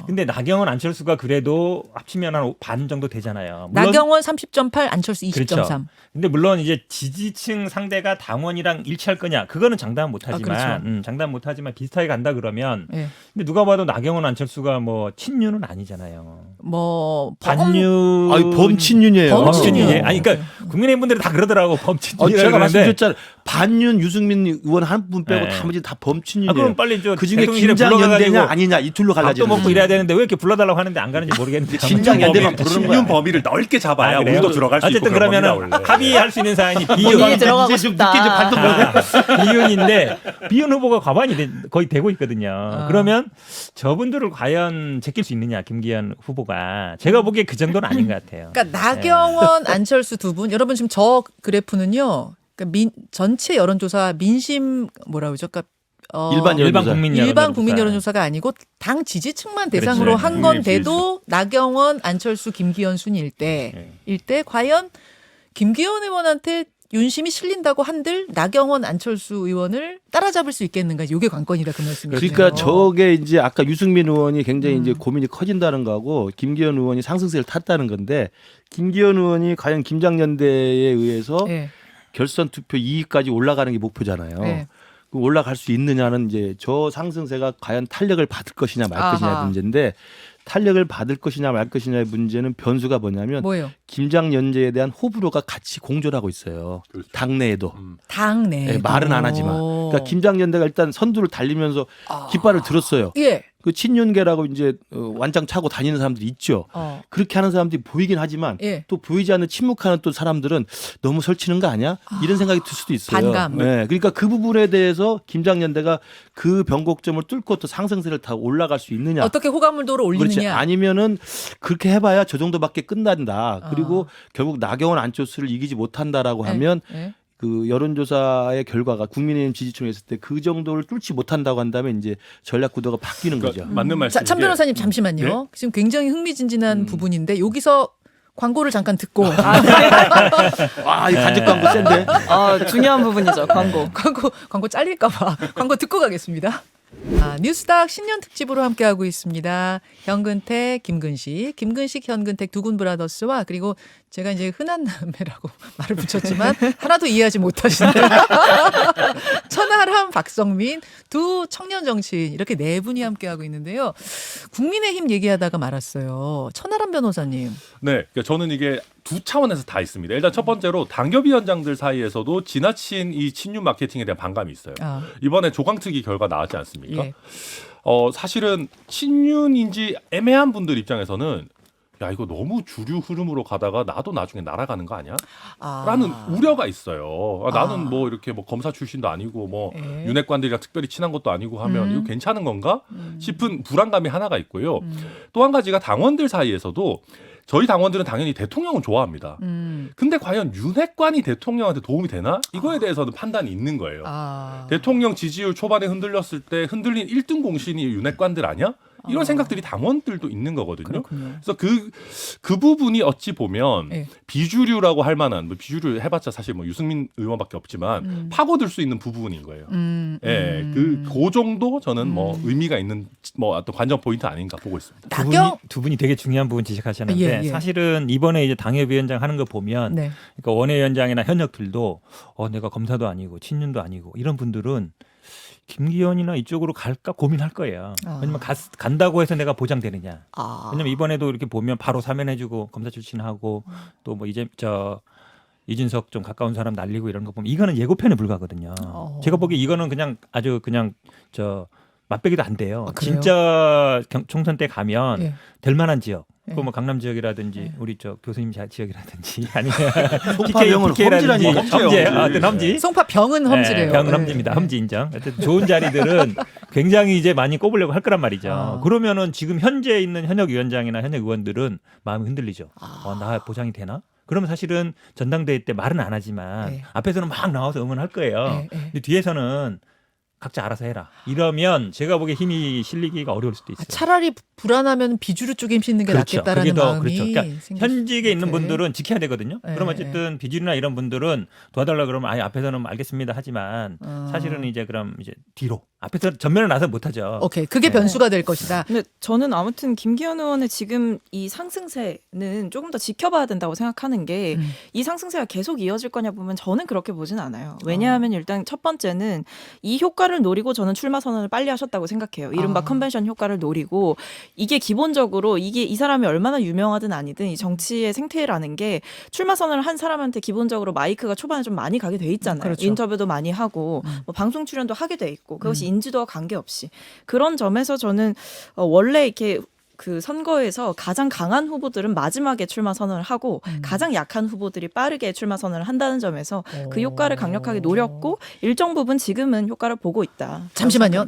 근데 나경원 안철수가 그래도 합치면 한 반 정도 되잖아요. 물론 나경원 30.8, 안철수 20.3. 그렇죠. 근데 물론 이제 지지층 상대가 당원이랑 일치할 거냐 그거는 장담 못하지만 그렇죠. 장담 못하지만 비슷하게 간다 그러면 예. 근데 누가 봐도 나경원 안철수가 뭐 친윤은 아니잖아요. 뭐 반윤 아니 범친윤이에요. 범친윤이에요. 아니 그러니까 국민의힘 분들이 다 그러더라고 범친윤이라고 제가 그러는데 말씀드렸잖아요. 반윤 유승민 의원 한 분 빼고 네. 나머지 다 범친윤이에요. 그럼 빨리 저 그중에 대통령실에 김장연대냐 불러가지고 아니냐 이 둘로 밥도 갈라지는 먹고 거죠. 이래야 되는데 왜 이렇게 불러달라고 하는데 안 가는지 모르겠는데 진장연대만 부르는 거야. 신윤 범위를 넓게 잡아야 아, 그래요? 우리도 들어갈 수 있고 어쨌든 그런 그러면은 겁니다, 원래. 합의할 수 있는 사안이 본인이 비윤 들어가고 이제 좀 싶다. 늦게 이제 발동 비윤인데 비윤 후보가 과반이 거의 되고 있거든요. 그러면 저분들을 과연 제낄 수 있느냐 김기현 후보가 제가 보기에 그 정도는 아닌 것 같아요. 그러니까 나경원, 안철수 두 분. 여러분 지금 저 그래프는요. 그러니까 전체 여론조사 민심 뭐라 그러죠? 그러니까 일반 일반 여론조사. 국민 일반 국민 여론조사가 아니고 당 지지층만 대상으로 그렇죠. 한 건데도 나경원, 안철수, 김기현 순일 때 과연 김기현 의원한테 윤심이 실린다고 한들 나경원, 안철수 의원을 따라잡을 수 있겠는가? 이게 관건이다 그 말씀이시네요. 그러니까 저게 이제 아까 유승민 의원이 굉장히 이제 고민이 커진다는 거하고 김기현 의원이 상승세를 탔다는 건데 김기현 의원이 과연 김장연대에 의해서 예. 결선 투표 2위까지 올라가는 게 목표잖아요. 네. 그럼 올라갈 수 있느냐는 이제 저 상승세가 과연 탄력을 받을 것이냐 말 것이냐 아하. 문제인데 탄력을 받을 것이냐 말 것이냐의 문제는 변수가 뭐냐면 뭐예요? 김장연대에 대한 호불호가 같이 공존하고 있어요. 그렇죠. 당내에도. 당내. 네, 말은 안 하지만. 그러니까 김장연대가 일단 선두를 달리면서 깃발을 들었어요. 예. 그 친윤계라고 이제 완장 차고 다니는 사람들이 있죠. 그렇게 하는 사람들이 보이긴 하지만 예. 또 보이지 않는 침묵하는 또 사람들은 너무 설치는 거 아니야? 이런 생각이 들 수도 있어요. 반감. 네, 그러니까 그 부분에 대해서 김장연대가 그 변곡점을 뚫고 또 상승세를 타고 올라갈 수 있느냐? 어떻게 호감물도를 올리느냐? 그렇지. 아니면은 그렇게 해봐야 저 정도밖에 끝난다. 그리고 결국 나경원 안철수를 이기지 못한다라고 예. 하면 예. 그 여론조사의 결과가 국민의힘 지지층에 있을 때 그 정도를 뚫지 못한다고 한다면 이제 전략 구도가 바뀌는 그러니까 거죠. 맞는 말씀. 참 변호사님 잠시만요. 네? 지금 굉장히 흥미진진한 부분인데 여기서 광고를 잠깐 듣고 와, 이 간접 광고 센데. 중요한 부분이죠. 광고. 광고 잘릴까봐 광고 듣고 가겠습니다. 뉴스닥 신년 특집으로 함께하고 있습니다. 현근택, 김근식, 현근택 두 군 브라더스와 그리고 제가 이제 흔한 남매라고 말을 붙였지만 하나도 이해하지 못하시네요. 천하람, 박성민 두 청년 정치인 이렇게 네 분이 함께하고 있는데요. 국민의힘 얘기하다가 말았어요. 천하람 변호사님. 네, 그러니까 저는 이게 두 차원에서 다 있습니다. 일단 첫 번째로 당협위원장들 사이에서도 지나친 이 친윤 마케팅에 대한 반감이 있어요. 이번에 조강특위 결과 나왔지 않습니까? 예. 사실은 친윤인지 애매한 분들 입장에서는 야 이거 너무 주류 흐름으로 가다가 나도 나중에 날아가는 거 아니야? 라는 우려가 있어요. 나는 뭐 이렇게 뭐 검사 출신도 아니고 뭐 예. 윤핵관들이랑 특별히 친한 것도 아니고 하면 이거 괜찮은 건가 싶은 불안감이 하나가 있고요. 또 한 가지가 당원들 사이에서도 저희 당원들은 당연히 대통령은 좋아합니다. 근데 과연 윤핵관이 대통령한테 도움이 되나? 이거에 대해서는 판단이 있는 거예요. 대통령 지지율 초반에 흔들렸을 때 흔들린 1등 공신이 윤핵관들 아니야? 이런 생각들이 당원들도 있는 거거든요. 그렇군요. 그래서 그 부분이 어찌 보면 예. 비주류라고 할 만한 뭐 비주류 해봤자 사실 뭐 유승민 의원밖에 없지만 파고들 수 있는 부분인 거예요. 예, 그 정도 저는 뭐 의미가 있는 뭐 어떤 관전 포인트 아닌가 보고 있습니다. 두 분이 되게 중요한 부분 지적하셨는데 예, 예. 사실은 이번에 이제 당협위원장 하는 거 보면 네. 그러니까 원외위원장이나 현역들도 내가 검사도 아니고 친윤도 아니고 이런 분들은 김기현이나 이쪽으로 갈까 고민할 거예요. 왜냐면 간다고 해서 내가 보장되느냐. 왜냐면 이번에도 이렇게 보면 바로 사면해주고 검사 출신하고 또 뭐 이제 이준석 좀 가까운 사람 날리고 이런 거 보면 이거는 예고편에 불과하거든요. 제가 보기에 이거는 그냥 아주 그냥 맛배기도 안 돼요. 그래요? 진짜 총선 때 가면 예. 될 만한 지역. 예. 뭐 강남 지역이라든지 우리 교수님 지역이라든지 아니면 송파병은 PK라든지 험지라니까. 험지, 어떤 험지. 송파병은 험지래요. 병은 험지입니다. 험지 인정. 어쨌든 좋은 자리들은 굉장히 이제 많이 꼽으려고 할 거란 말이죠. 그러면은 지금 현재 있는 현역 위원장이나 현역 의원들은 마음이 흔들리죠. 나 보장이 되나? 그러면 사실은 전당대회 때 말은 안 하지만 네. 앞에서는 막 나와서 응원할 거예요. 네, 네. 근데 뒤에서는 각자 알아서 해라. 이러면 제가 보기에 힘이 실리기가 어려울 수도 있어요. 차라리 불안하면 비주류 쪽에 힘쓰는 게 그렇죠. 낫겠다라는 그게 더 마음이 그렇죠. 그러니까 생길 현직에 있는 수- 분들은 지켜야 되거든요. 네, 그럼 어쨌든 비주류나 이런 분들은 도와달라 그러면 아예 앞에서는 알겠습니다 하지만 사실은 이제 그럼 이제 뒤로 앞에서 전면에 나서 못하죠. 오케이, 그게 네. 변수가 될 것이다. 근데 저는 아무튼 김기현 의원의 지금 이 상승세는 조금 더 지켜봐야 된다고 생각하는 게 이 상승세가 계속 이어질 거냐 보면 저는 그렇게 보진 않아요. 왜냐하면 일단 첫 번째는 이 효과를 노리고 저는 출마 선언을 빨리 하셨다고 생각해요. 이른바 컨벤션 효과를 노리고 이게 기본적으로 이게 이 사람이 얼마나 유명하든 아니든 이 정치의 생태라는 게 출마 선언을 한 사람한테 기본적으로 마이크가 초반에 좀 많이 가게 돼 있잖아요. 그렇죠. 인터뷰도 많이 하고 뭐 방송 출연도 하게 돼 있고 그것이 인지도와 관계없이 그런 점에서 저는 원래 이렇게 그 선거에서 가장 강한 후보들은 마지막에 출마 선언을 하고 가장 약한 후보들이 빠르게 출마 선언을 한다는 점에서 그 효과를 강력하게 노렸고 일정 부분 지금은 효과를 보고 있다. 잠시만요.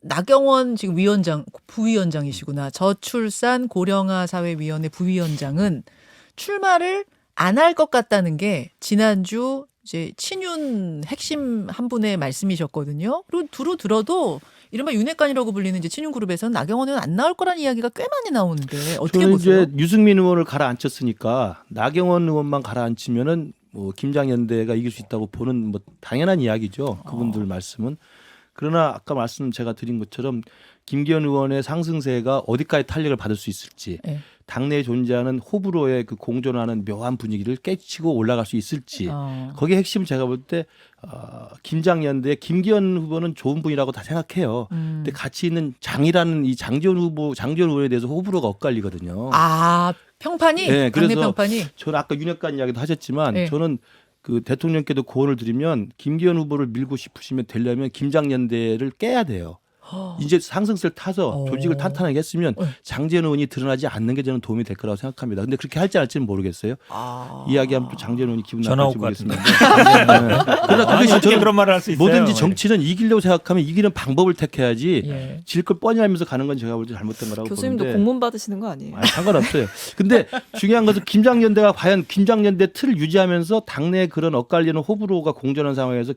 나경원 지금 부위원장이시구나. 저출산 고령화 사회위원회 부위원장은 출마를 안 할 것 같다는 게 지난주 이제 친윤 핵심 한 분의 말씀이셨거든요. 그리고 두루 들어도 이른바 윤핵관이라고 불리는 이제 친윤 그룹에서는 나경원 의원 안 나올 거라는 이야기가 꽤 많이 나오는데 어떻게 저는 보세요? 이제 유승민 의원을 가라앉혔으니까 나경원 의원만 가라앉히면은 뭐 김장연대가 이길 수 있다고 보는 뭐 당연한 이야기죠. 그분들 말씀은. 그러나 아까 말씀 제가 드린 것처럼 김기현 의원의 상승세가 어디까지 탄력을 받을 수 있을지 네. 당내에 존재하는 호불호의 그 공존하는 묘한 분위기를 깨치고 올라갈 수 있을지 거기에 핵심 제가 볼 때 김장연대 김기현 후보는 좋은 분이라고 다 생각해요. 근데 같이 있는 장이라는 이 장지원 의원에 대해서 호불호가 엇갈리거든요. 평판이 네, 당내 그래서 평판이 저는 아까 윤핵관 이야기도 하셨지만 네. 저는 그 대통령께도 고언을 드리면 김기현 후보를 밀고 싶으시면 되려면 김장연대를 깨야 돼요. 이제 상승세를 타서 조직을 탄탄하게 했으면 장제원 의원이 드러나지 않는 게 저는 도움이 될 거라고 생각합니다. 근데 그렇게 할지 안 할지는 모르겠어요. 이야기하면 또 장제원 의원이 기분 전화 나쁠지 올 것 모르겠습니다. 같은데. 그러나 아니, 그것이 어떻게 저는 그런 말을 할 수 있어요? 뭐든지 정치는 이기려고 생각하면 이기는 방법을 택해야지 예. 질 걸 뻔히 알면서 가는 건 제가 볼 때 잘못된 거라고 교수님도 보는데. 공문 받으시는 거 아니에요? 상관없어요. 근데 중요한 것은 김장연대가 과연 김장연대 틀을 유지하면서 당내 그런 엇갈리는 호불호가 공존한 상황에서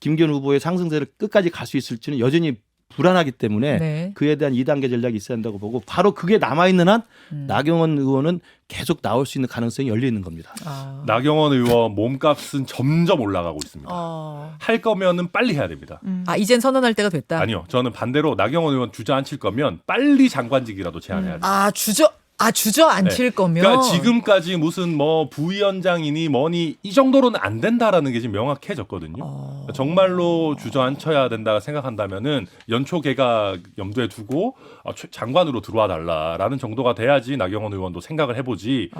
김기현 후보의 상승세를 끝까지 갈 수 있을지는 여전히 불안하기 때문에 네. 그에 대한 2단계 전략이 있어야 한다고 보고 바로 그게 남아있는 한 나경원 의원은 계속 나올 수 있는 가능성이 열려 있는 겁니다. 아. 나경원 의원 몸값은 점점 올라가고 있습니다. 할 거면은 빨리 해야 됩니다. 아 이젠 선언할 때가 됐다. 아니요, 저는 반대로 나경원 의원 주저앉힐 거면 빨리 장관직이라도 제안해야 돼요. 아 주저앉힐 거면. 그러니까 지금까지 무슨 뭐 부위원장이니 뭐니 이 정도로는 안 된다라는 게 지금 명확해졌거든요. 그러니까 정말로 주저앉혀야 된다 생각한다면은 연초 개각 염두에 두고 장관으로 들어와 달라라는 정도가 돼야지 나경원 의원도 생각을 해보지.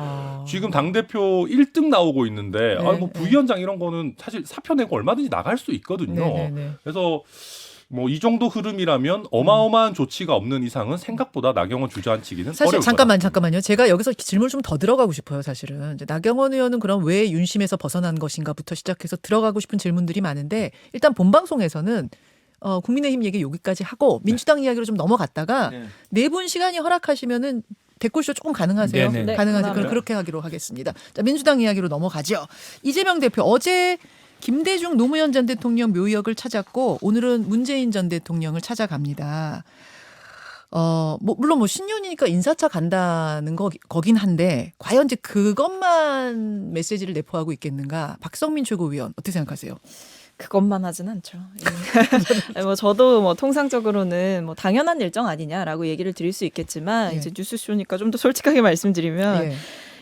지금 당 대표 1등 나오고 있는데 네, 뭐 부위원장 이런 거는 사실 사표 내고 얼마든지 나갈 수 있거든요. 네네네. 그래서 뭐 이 정도 흐름이라면 어마어마한 조치가 없는 이상은 생각보다 나경원 주저앉히기는 사실 어려울 거다. 잠깐만요. 제가 여기서 질문 좀 더 들어가고 싶어요. 사실은 이제 나경원 의원은 그럼 왜 윤심에서 벗어난 것인가부터 시작해서 들어가고 싶은 질문들이 많은데 일단 본 방송에서는 국민의힘 얘기 여기까지 하고 민주당 이야기로 좀 넘어갔다가 네 분 시간이 허락하시면은 댓글쇼 조금 가능하세요? 네네. 네, 가능하죠. 그럼 가능합니다. 그렇게 하기로 하겠습니다. 자, 민주당 이야기로 넘어가죠. 이재명 대표 어제 김대중 노무현 전 대통령 묘역을 찾았고 오늘은 문재인 전 대통령을 찾아갑니다. 물론 신년이니까 인사차 간다는 거긴 한데 과연 이제 그것만 메시지를 내포하고 있겠는가? 박성민 최고위원 어떻게 생각하세요? 그것만 하진 않죠. 예. 뭐 저도 뭐 통상적으로는 뭐 당연한 일정 아니냐라고 얘기를 드릴 수 있겠지만 예. 이제 뉴스쇼니까 좀 더 솔직하게 말씀드리면 예.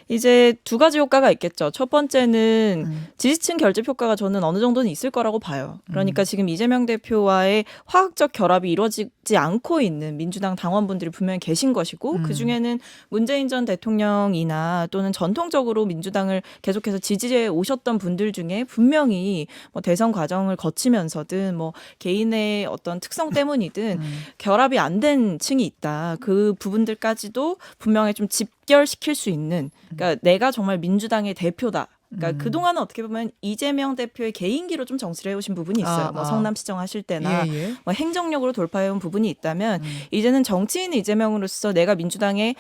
이제 두 가지 효과가 있겠죠. 첫 번째는 지지층 결집 효과가 저는 어느 정도는 있을 거라고 봐요. 그러니까 지금 이재명 대표와의 화학적 결합이 이루어지지 않고 있는 민주당 당원분들이 분명히 계신 것이고 그중에는 문재인 전 대통령이나 또는 전통적으로 민주당을 계속해서 지지해 오셨던 분들 중에 분명히 뭐 대선 과정을 거치면서든 뭐 개인의 어떤 특성 때문이든 결합이 안 된 층이 있다. 그 부분들까지도 분명히 좀 집결시킬 수 있는 그러니까 내가 정말 민주당의 대표다. 그러니까 그동안은 어떻게 보면 이재명 대표의 개인기로 좀 정치를 해오신 부분이 있어요. 뭐 성남시장 하실 때나 뭐 행정력으로 돌파해온 부분이 있다면 이제는 정치인 이재명으로서 내가 민주당의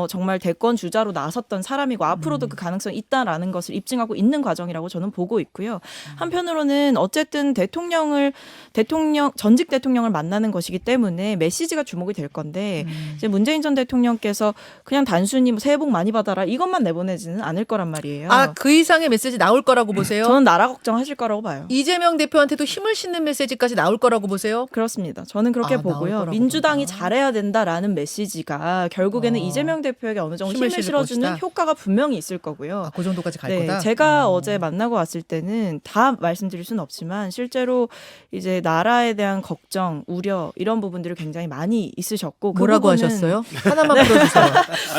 정말 대권 주자로 나섰던 사람이고 앞으로도 그 가능성이 있다라는 것을 입증하고 있는 과정이라고 저는 보고 있고요. 한편으로는 어쨌든 전직 대통령을 만나는 것이기 때문에 메시지가 주목이 될 건데 이제 문재인 전 대통령께서 그냥 단순히 뭐 새해 복 많이 받아라 이것만 내보내지는 않을 거란 말이에요. 그 이상의 메시지 나올 거라고 보세요? 저는 나라 걱정하실 거라고 봐요. 이재명 대표한테도 힘을 싣는 메시지까지 나올 거라고 보세요? 그렇습니다. 저는 그렇게 나올 보고요. 거라고 민주당이 본다. 잘해야 된다라는 메시지가 결국에는 이재명 대표에게 어느 정도 힘을 힘을 실을 실어주는 것이다. 효과가 분명히 있을 거고요. 그 정도까지 갈 네, 거다? 제가 어제 만나고 왔을 때는 다 말씀드릴 수는 없지만 실제로 이제 나라에 대한 걱정, 우려 이런 부분들이 굉장히 많이 있으셨고 뭐라고 그 부분은 하셨어요? 하나만 풀어주세요.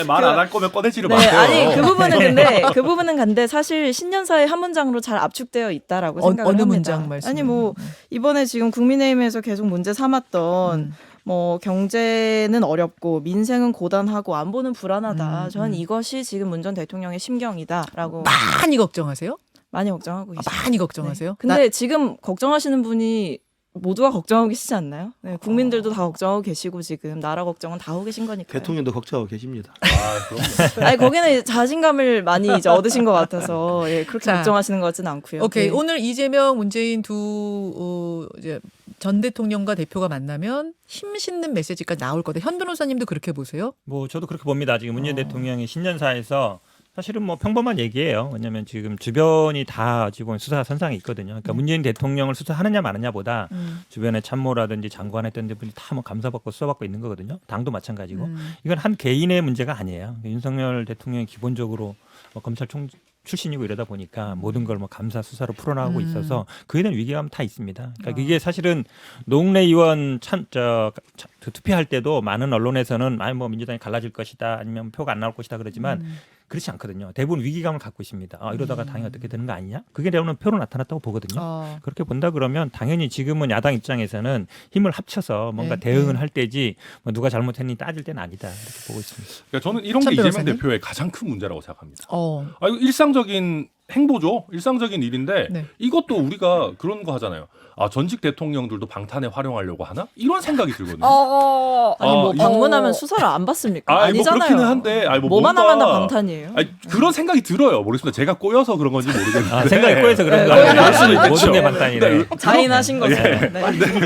말 안 할 거면 꺼내지를 네, 마세요. 아니 그 부분은 근데 사실 신년사의 한 문장으로 잘 압축되어 있다라고 생각을 어느 합니다. 문장 말씀? 아니 뭐 이번에 지금 국민의힘에서 계속 문제 삼았던 뭐 경제는 어렵고 민생은 고단하고 안보는 불안하다. 저는 이것이 지금 문 전 대통령의 심경이다라고 많이 걱정하세요? 많이 걱정하고 있습니다. 많이 걱정하세요? 네. 근데 지금 걱정하시는 분이 모두가 걱정하고 계시지 않나요? 네, 국민들도 다 걱정하고 계시고 지금 나라 걱정은 다 하고 계신 거니까요. 대통령도 걱정하고 계십니다. 그럼요. 아니 거기는 이제 자신감을 많이 이제 얻으신 것 같아서 그렇게 자, 걱정하시는 것 같지는 않고요. 오케이. 네. 오늘 이재명, 문재인 이제 전 대통령과 대표가 만나면 힘 싣는 메시지가 나올 거다. 현 변호사님도 그렇게 보세요? 뭐 저도 그렇게 봅니다. 지금 문재인 대통령이 신년사에서 사실은 뭐 평범한 얘기예요. 왜냐하면 지금 주변이 다 지금 수사 선상에 있거든요. 그러니까 문재인 대통령을 수사하느냐 마느냐보다 주변에 참모라든지 장관했던 분들이 다 뭐 감사받고 수사받고 있는 거거든요. 당도 마찬가지고 이건 한 개인의 문제가 아니에요. 윤석열 대통령이 기본적으로 뭐 검찰총 출신이고 이러다 보니까 모든 걸 뭐 감사 수사로 풀어나가고 있어서 그에 대한 위기감 다 있습니다. 그러니까 이게 사실은 노웅래 의원 투표할 때도 많은 언론에서는 뭐 민주당이 갈라질 것이다 아니면 표가 안 나올 것이다 그러지만 그렇지 않거든요. 대부분 위기감을 갖고 있습니다. 이러다가 당이 어떻게 되는 거 아니냐? 그게 대부분 표로 나타났다고 보거든요. 그렇게 본다 그러면 당연히 지금은 야당 입장에서는 힘을 합쳐서 뭔가 대응을 할 때지 뭐 누가 잘못했니 따질 때는 아니다. 이렇게 보고 있습니다. 그러니까 저는 이런 게 참 이재명 변호사님? 대표의 가장 큰 문제라고 생각합니다. 어. 이거 일상적인 행보죠. 일상적인 일인데 네. 이것도 우리가 그런 거 하잖아요. 아, 전직 대통령들도 방탄에 활용하려고 하나? 이런 생각이 들거든요. 아니 뭐 이- 방문하면 수사를 안 받습니까? 뭐 아니잖아요. 그렇기는 한데, 뭐 뭐만 뭔가- 하면 다 방탄이에요. 아니, 그런 생각이 들어요. 모르겠습니다. 제가 꼬여서 그런 건지 모르겠는데. 아, 생각이 꼬여서 그런 네, 거 아니에요. 꼬여서 모든 게 그렇죠. 반탄이래. 자인하신 거죠. 네.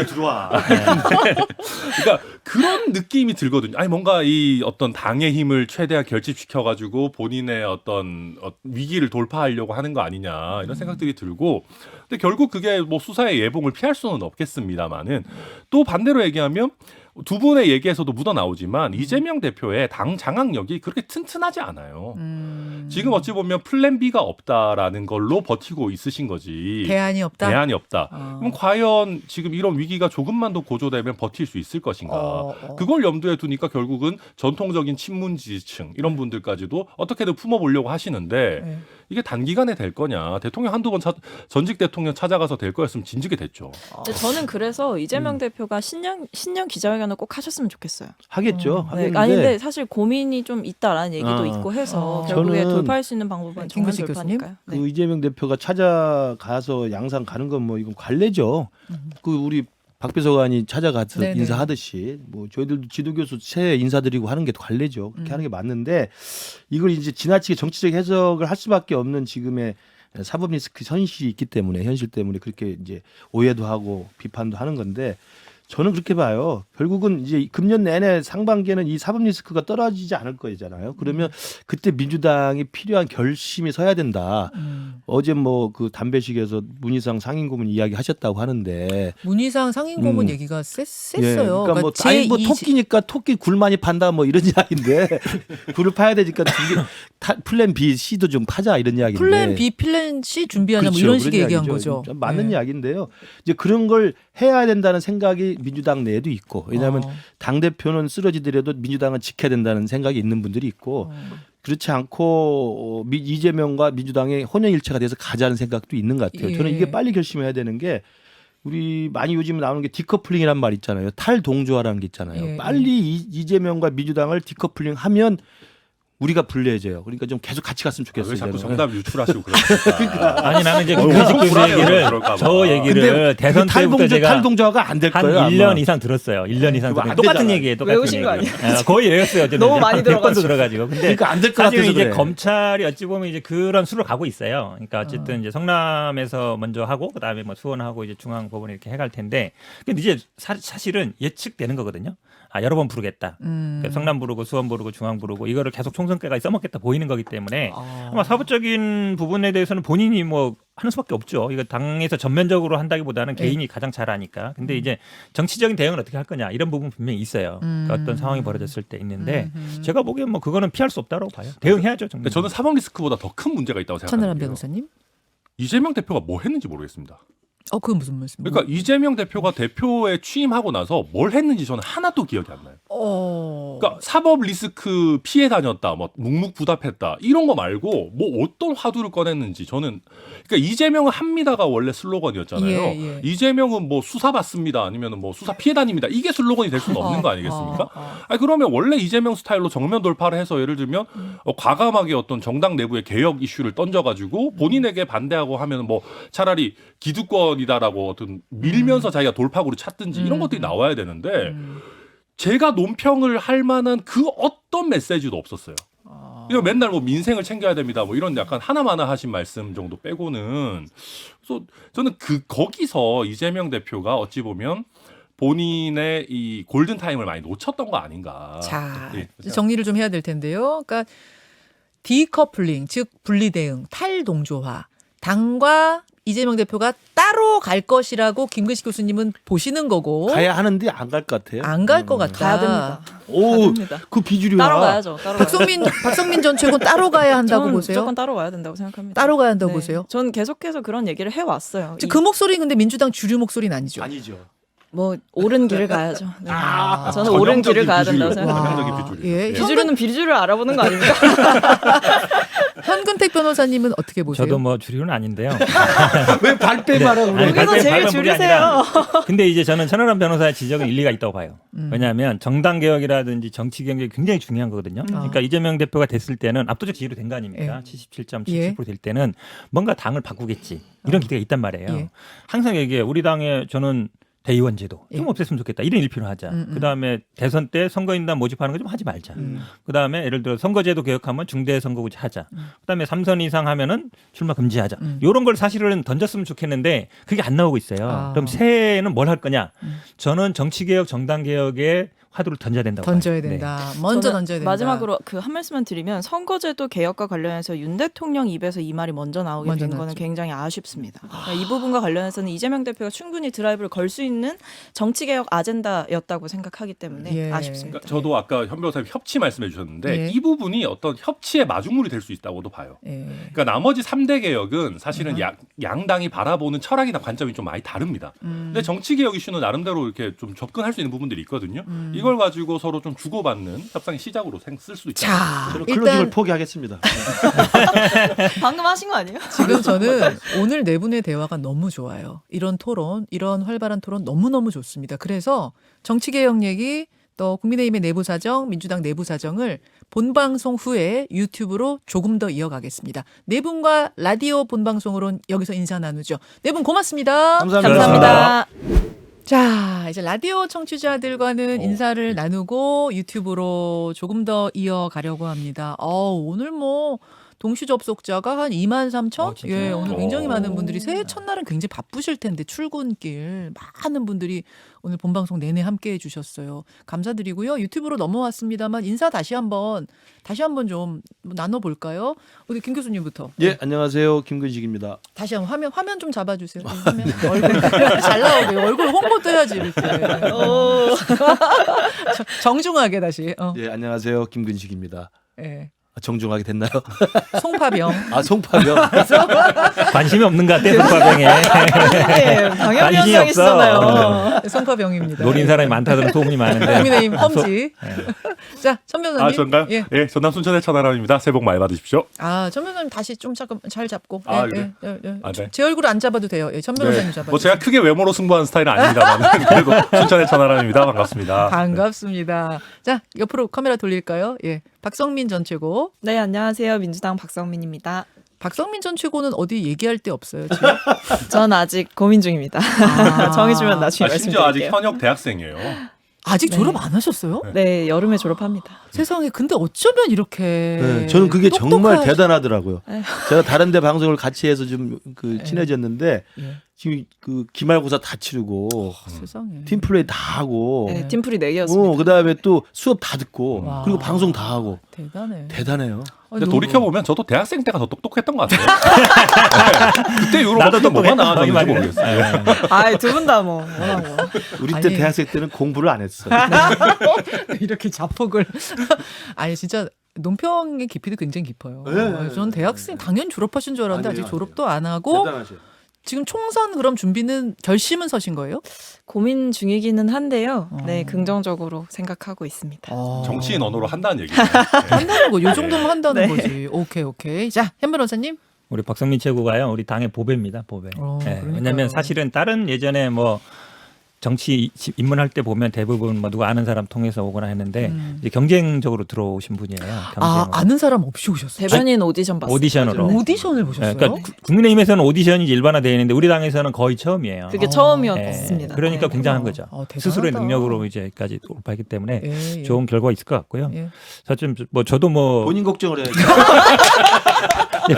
들어와. 그러니까 그런 느낌이 들거든요. 아니 뭔가 이 어떤 당의 힘을 최대한 결집시켜 가지고 본인의 어떤 위기를 돌파하려고 하는 거 아니냐 이런 생각들이 들고, 근데 결국 그게 뭐 수사의 예봉을 피할 수는 없겠습니다만은, 또 반대로 얘기하면 두 분의 얘기에서도 묻어 나오지만 이재명 대표의 당 장악력이 그렇게 튼튼하지 않아요. 지금 어찌 보면 플랜 B가 없다라는 걸로 버티고 있으신 거지. 대안이 없다. 대안이 없다. 그럼 과연 지금 이런 위기가 조금만 더 고조되면 버틸 수 있을 것인가? 그걸 염두에 두니까 결국은 전통적인 친문 지지층 이런 분들까지도 어떻게든 품어보려고 하시는데, 네. 이게 단기간에 될 거냐? 대통령 한두 번 전직 대통령 찾아가서 될 거였으면 진즉에 됐죠. 근데 저는 그래서 이재명 대표가 신년 기자회견을 꼭 하셨으면 좋겠어요. 하겠죠. 네. 하겠는데 아니 근데 사실 고민이 좀 있다라는 얘기도 아. 있고 해서 어. 결국에 저는- 돌파할 수 있는 방법은 정면 김근식 교수님? 돌파니까요. 네. 그 이재명 대표가 찾아가서 양산 가는 건 뭐 이건 관례죠. 그 우리 박 비서관이 찾아가서 네네. 인사하듯이 뭐 저희들도 지도교수 새 인사드리고 하는 게 관례죠. 그렇게 하는 게 맞는데, 이걸 이제 지나치게 정치적 해석을 할 수밖에 없는 지금의 사법 리스크 현실이 있기 때문에, 현실 때문에 그렇게 이제 오해도 하고 비판도 하는 건데, 저는 그렇게 봐요. 결국은 이제 금년 내내 상반기에는 이 사법 리스크가 떨어지지 않을 거잖아요. 그러면 그때 민주당이 필요한 결심이 서야 된다. 어제 뭐 그 담배식에서 문희상 상임고문 이야기 하셨다고 하는데, 문희상 상임고문 음. 얘기가 예, 셌어요. 그러니까 뭐 제 아니 뭐 이- 토끼니까 토끼 굴 많이 판다 뭐 이런 이야기인데 굴을 파야 되니까 플랜 B, C도 좀 파자 이런 이야기인데. 플랜 B, 플랜 C 준비하자 뭐 그렇죠. 이런 그런 식의 얘기한 이야기죠. 거죠. 맞는 네. 이야기인데요. 이제 그런 걸 해야 된다는 생각이 민주당 내에도 있고, 왜냐하면 당 대표는 쓰러지더라도 민주당은 지켜야 된다는 생각이 있는 분들이 있고, 그렇지 않고 이재명과 민주당의 혼연일체가 돼서 가자는 생각도 있는 것 같아요. 저는 예. 이게 빨리 결심해야 되는 게, 우리 많이 요즘 나오는 게 디커플링이란 말 있잖아요. 탈동조화라는 게 있잖아요. 예. 빨리 이재명과 민주당을 디커플링하면 우리가 불리해져요. 그러니까 좀 계속 같이 갔으면 좋겠어요. 왜 자꾸 저는. 정답 유출하시고 그러니까. 아니 나는 이제 김근식 교수 얘기를 그럴까 봐. 저 얘기를 근데 대선 때부터 제가 탈동조화가 안 될 한 거예요. 1년 아마. 이상 들었어요. 1년 이상 그거 들었는데 안 똑같은 되잖아요. 얘기예요. 똑같은 외우신 거 얘기예요. 거의 외웠어요. 저는 너무 이제 많이 한 100번도 들어가지고. 들어가지고. 근데 그러니까 안 될 것 사실은 같아서 이제 그래. 검찰이 어찌 보면 이제 그런 수를 가고 있어요. 그러니까 어쨌든 이제 성남에서 먼저 하고 그다음에 뭐 수원하고 이제 중앙법원 이렇게 해갈 텐데, 근데 이제 사실은 예측되는 거거든요. 아, 여러 번 부르겠다. 그러니까 성남 부르고 수원 부르고 중앙 부르고 이거를 계속 총선까지 써먹겠다 보이는 거기 때문에 아마 사법적인 부분에 대해서는 본인이 뭐 하는 수밖에 없죠. 이거 당에서 전면적으로 한다기보다는 개인이 가장 잘 아니까. 근데 이제 정치적인 대응을 어떻게 할 거냐 이런 부분 분명히 있어요. 그러니까 어떤 상황이 벌어졌을 때 있는데 제가 보기엔 뭐 그거는 피할 수 없다고 봐요. 대응해야죠. 근데 저는 사법 리스크보다 더 큰 문제가 있다고 천하람 생각하는 게요. 변호사님? 이재명 대표가 뭐 했는지 모르겠습니다. 그건 무슨 말씀이에요? 그러니까 이재명 대표가 대표에 취임하고 나서 뭘 했는지 저는 하나도 기억이 안 나요. 그러니까 사법 리스크 피해 다녔다, 뭐 묵묵부답했다 이런 거 말고 뭐 어떤 화두를 꺼냈는지 저는, 그러니까 이재명은 합니다가 원래 슬로건이었잖아요. 예, 예. 이재명은 뭐 수사 받습니다, 아니면 뭐 수사 피해 다닙니다. 이게 슬로건이 될 수는 없는 거 아니겠습니까? 아니 그러면 원래 이재명 스타일로 정면 돌파를 해서 예를 들면 과감하게 어떤 정당 내부의 개혁 이슈를 던져가지고 본인에게 반대하고 하면 뭐 차라리 기득권이다라고 어떤 밀면서 자기가 돌파구를 찾든지 이런 것들이 나와야 되는데, 제가 논평을 할 만한 그 어떤 메시지도 없었어요. 이거 맨날 뭐 민생을 챙겨야 됩니다, 뭐 이런 약간 하나마나 하신 말씀 정도 빼고는. 그래서 저는 거기서 이재명 대표가 어찌 보면 본인의 이 골든 타임을 많이 놓쳤던 거 아닌가. 자, 예, 정리를 좀 해야 될 텐데요. 그러니까 디커플링, 즉 분리 대응, 탈동조화, 당과 이재명 대표가 따로 갈 것이라고 김근식 교수님은 보시는 거고, 가야 하는데 안 갈 것 같아요. 안 갈 것 같다. 가야 됩니다. 오, 가야 됩니다. 그 비주류야. 따로 가야죠. 따로 박성민 전 최고는 따로 가야 한다고 저는 보세요. 무조건 따로 가야 된다고 생각합니다. 따로 가야 한다고 네. 보세요. 전 계속해서 그런 얘기를 해왔어요. 그 목소리는 근데 민주당 주류 목소리는 아니죠. 아니죠. 뭐 옳은 길을 가야죠. 네. 저는 전형적인 옳은 길을 가야 비주류. 된다고 생각합니다. 전형적인 비주류. 예. 비주류는 비주류를 알아보는 거 아닙니까? 현근택 변호사님은 어떻게 보세요? 저도 뭐 주류는 아닌데요. 왜 발뺌하라고 아니, 그래? 여기서 제일 발뺌 물이 아니라 줄이세요. 근데 이제 저는 천하람 변호사의 지적은 일리가 있다고 봐요. 왜냐하면 정당 개혁이라든지 정치 개혁이 굉장히 중요한 거거든요. 그러니까 이재명 대표가 됐을 때는 압도적 지지로 된 거 아닙니까? 77.77% 될 때는 뭔가 당을 바꾸겠지 이런 기대가 있단 말이에요. 예. 항상 얘기해 우리 당에 저는 대의원 제도 좀 없앴으면 좋겠다. 1인 1표로 하자. 그다음에 대선 때 선거인단 모집하는 거 좀 하지 말자. 그다음에 예를 들어 선거제도 개혁하면 중대선거구제 하자. 그다음에 3선 이상 하면은 출마 금지하자. 이런 걸 사실은 던졌으면 좋겠는데 그게 안 나오고 있어요. 그럼 새해에는 뭘 할 거냐? 저는 정치개혁, 정당개혁에 화두를 던져야 된다고 던져야 봐요. 된다. 먼저 저는 던져야 된다. 마지막으로 그 한 말씀만 드리면 선거제도 개혁과 관련해서 윤 대통령 입에서 이 말이 먼저 나오게 먼저 된 거는 나왔죠. 굉장히 아쉽습니다. 그러니까 이 부분과 관련해서는 이재명 대표가 충분히 드라이브를 걸 수 있는 정치개혁 아젠다였다고 생각하기 때문에 예. 아쉽습니다. 그러니까 저도 아까 현 변호사님 협치 말씀해 주셨는데 예. 이 부분이 어떤 협치의 마중물이 될 수 있다고도 봐요. 예. 그러니까 나머지 3대 개혁은 사실은 양당이 바라보는 철학이나 관점이 좀 많이 다릅니다. 근데 정치 개혁 이슈는 나름대로 이렇게 좀 접근할 수 있는 부분들이 있거든요. 이걸 가지고 서로 좀 주고받는 협상의 시작으로 쓸 수도 있다. 자, 저는 클로징을 일단 포기하겠습니다. 방금 하신 거 아니에요? 지금 저는 오늘 네 분의 대화가 너무 좋아요. 이런 토론, 이런 활발한 토론 너무너무 좋습니다. 그래서 정치개혁 얘기, 또 국민의힘의 내부 사정, 민주당 내부 사정을 본방송 후에 유튜브로 조금 더 이어가겠습니다. 네 분과 라디오 본방송으로는 여기서 인사 나누죠. 네 분 고맙습니다. 감사합니다. 자, 이제 라디오 청취자들과는 인사를 나누고 유튜브로 조금 더 이어가려고 합니다. 오늘 뭐 동시 접속자가 한 23,000? 진짜요? 예, 오늘 굉장히 많은 분들이 새해 첫날은 굉장히 바쁘실 텐데 출근길 많은 분들이 오늘 본방송 내내 함께 해주셨어요. 감사드리고요. 유튜브로 넘어왔습니다만 인사 다시 한번 좀 나눠볼까요? 우리 김 교수님부터. 예, 안녕하세요. 김근식입니다. 다시 한번 화면 좀 잡아주세요. 화면 얼굴 잘 나오게 얼굴 홍보도 해야지 이렇게. 정중하게 다시. 예, 안녕하세요. 김근식입니다. 예. 정중하게 됐나요? 송파병. 아, 송파병. 관심이 없는 것 같아 송파병에. 네, 방역위원장이시잖아요. 송파병입니다. 노린 사람이 많다는 소문이 많은데. 국민의힘 험지. 자, 천 변호사님. 전가요? 예. 예, 전남 순천의 천하람입니다. 새해 복 많이 받으십시오. 천 변호사님 다시 좀 잠깐 잘 잡고. 그래? 네. 아, 네. 제 얼굴 안 잡아도 돼요. 천 변호사님 잡아주세요. 뭐 제가 크게 외모로 승부하는 스타일은 아닙니다만 그래도 순천의 천하람입니다. 반갑습니다. 반갑습니다. 자, 옆으로 카메라 돌릴까요? 예. 박성민 전 최고. 네, 안녕하세요. 민주당 박성민입니다. 박성민 전 최고는 어디 얘기할 데 없어요, 지금. 전 아직 고민 중입니다. 정해주면 나중에 심지어 아직 말씀드릴게요. 현역 대학생이에요. 아직 졸업 안 하셨어요? 네, 여름에 졸업합니다. 세상에, 근데 어쩌면 이렇게. 네, 저는 그게 정말 대단하더라고요. 에휴. 제가 다른 데 방송을 같이 해서 좀 친해졌는데 예. 지금 그 기말고사 다 치르고 세상에. 팀플레이 다 하고 네, 팀플이 4개였습니다. 그다음에 또 수업 다 듣고 와. 그리고 방송 다 하고 대단해. 대단해요. 근데 너무- 돌이켜보면 저도 대학생 때가 더 똑똑했던 것 같아요. 그때 이후로 어떤 뭐가 나아졌는지 모르겠어요. 아, 두 분 다 뭐. 워낙 뭐. 우리 때 아니. 대학생 때는 공부를 안 했어. 이렇게 자폭을. 아니, 진짜. 논평의 깊이도 굉장히 깊어요. 네. 전 대학생 당연히 졸업하신 줄 알았는데 아니에요, 아직 졸업도 안 하고 대단하셔. 지금 총선 그럼 준비는 결심은 서신 거예요? 고민 중이기는 한데요. 네, 긍정적으로 생각하고 있습니다. 정치인 언어로 한다는 얘기예요. 한다는 거, 요 정도면 한다는 네. 거지. 오케이. 자, 현 변호사님. 우리 박성민 최고가요. 우리 당의 보배입니다. 보배. 그러니까요. 왜냐하면 사실은 다른 예전에 뭐 정치 입문할 때 보면 대부분 뭐 누가 아는 사람 통해서 오거나 했는데 이제 경쟁적으로 들어오신 분이에요. 경쟁으로. 아는 사람 없이 오셨어요? 대변인 오디션 봤어요. 오디션으로. 오디션을 보셨어요? 그러니까 국민의힘에서는 오디션이 이제 일반화되어 있는데 우리 당에서는 거의 처음이에요. 그게 예. 처음이었습니다. 그러니까 네. 굉장한 거죠. 대단하다. 스스로의 능력으로 이제까지 돌파했기 때문에 예. 좋은 결과가 있을 것 같고요. 예. 사실 뭐 저도 뭐 본인 걱정을 해야지.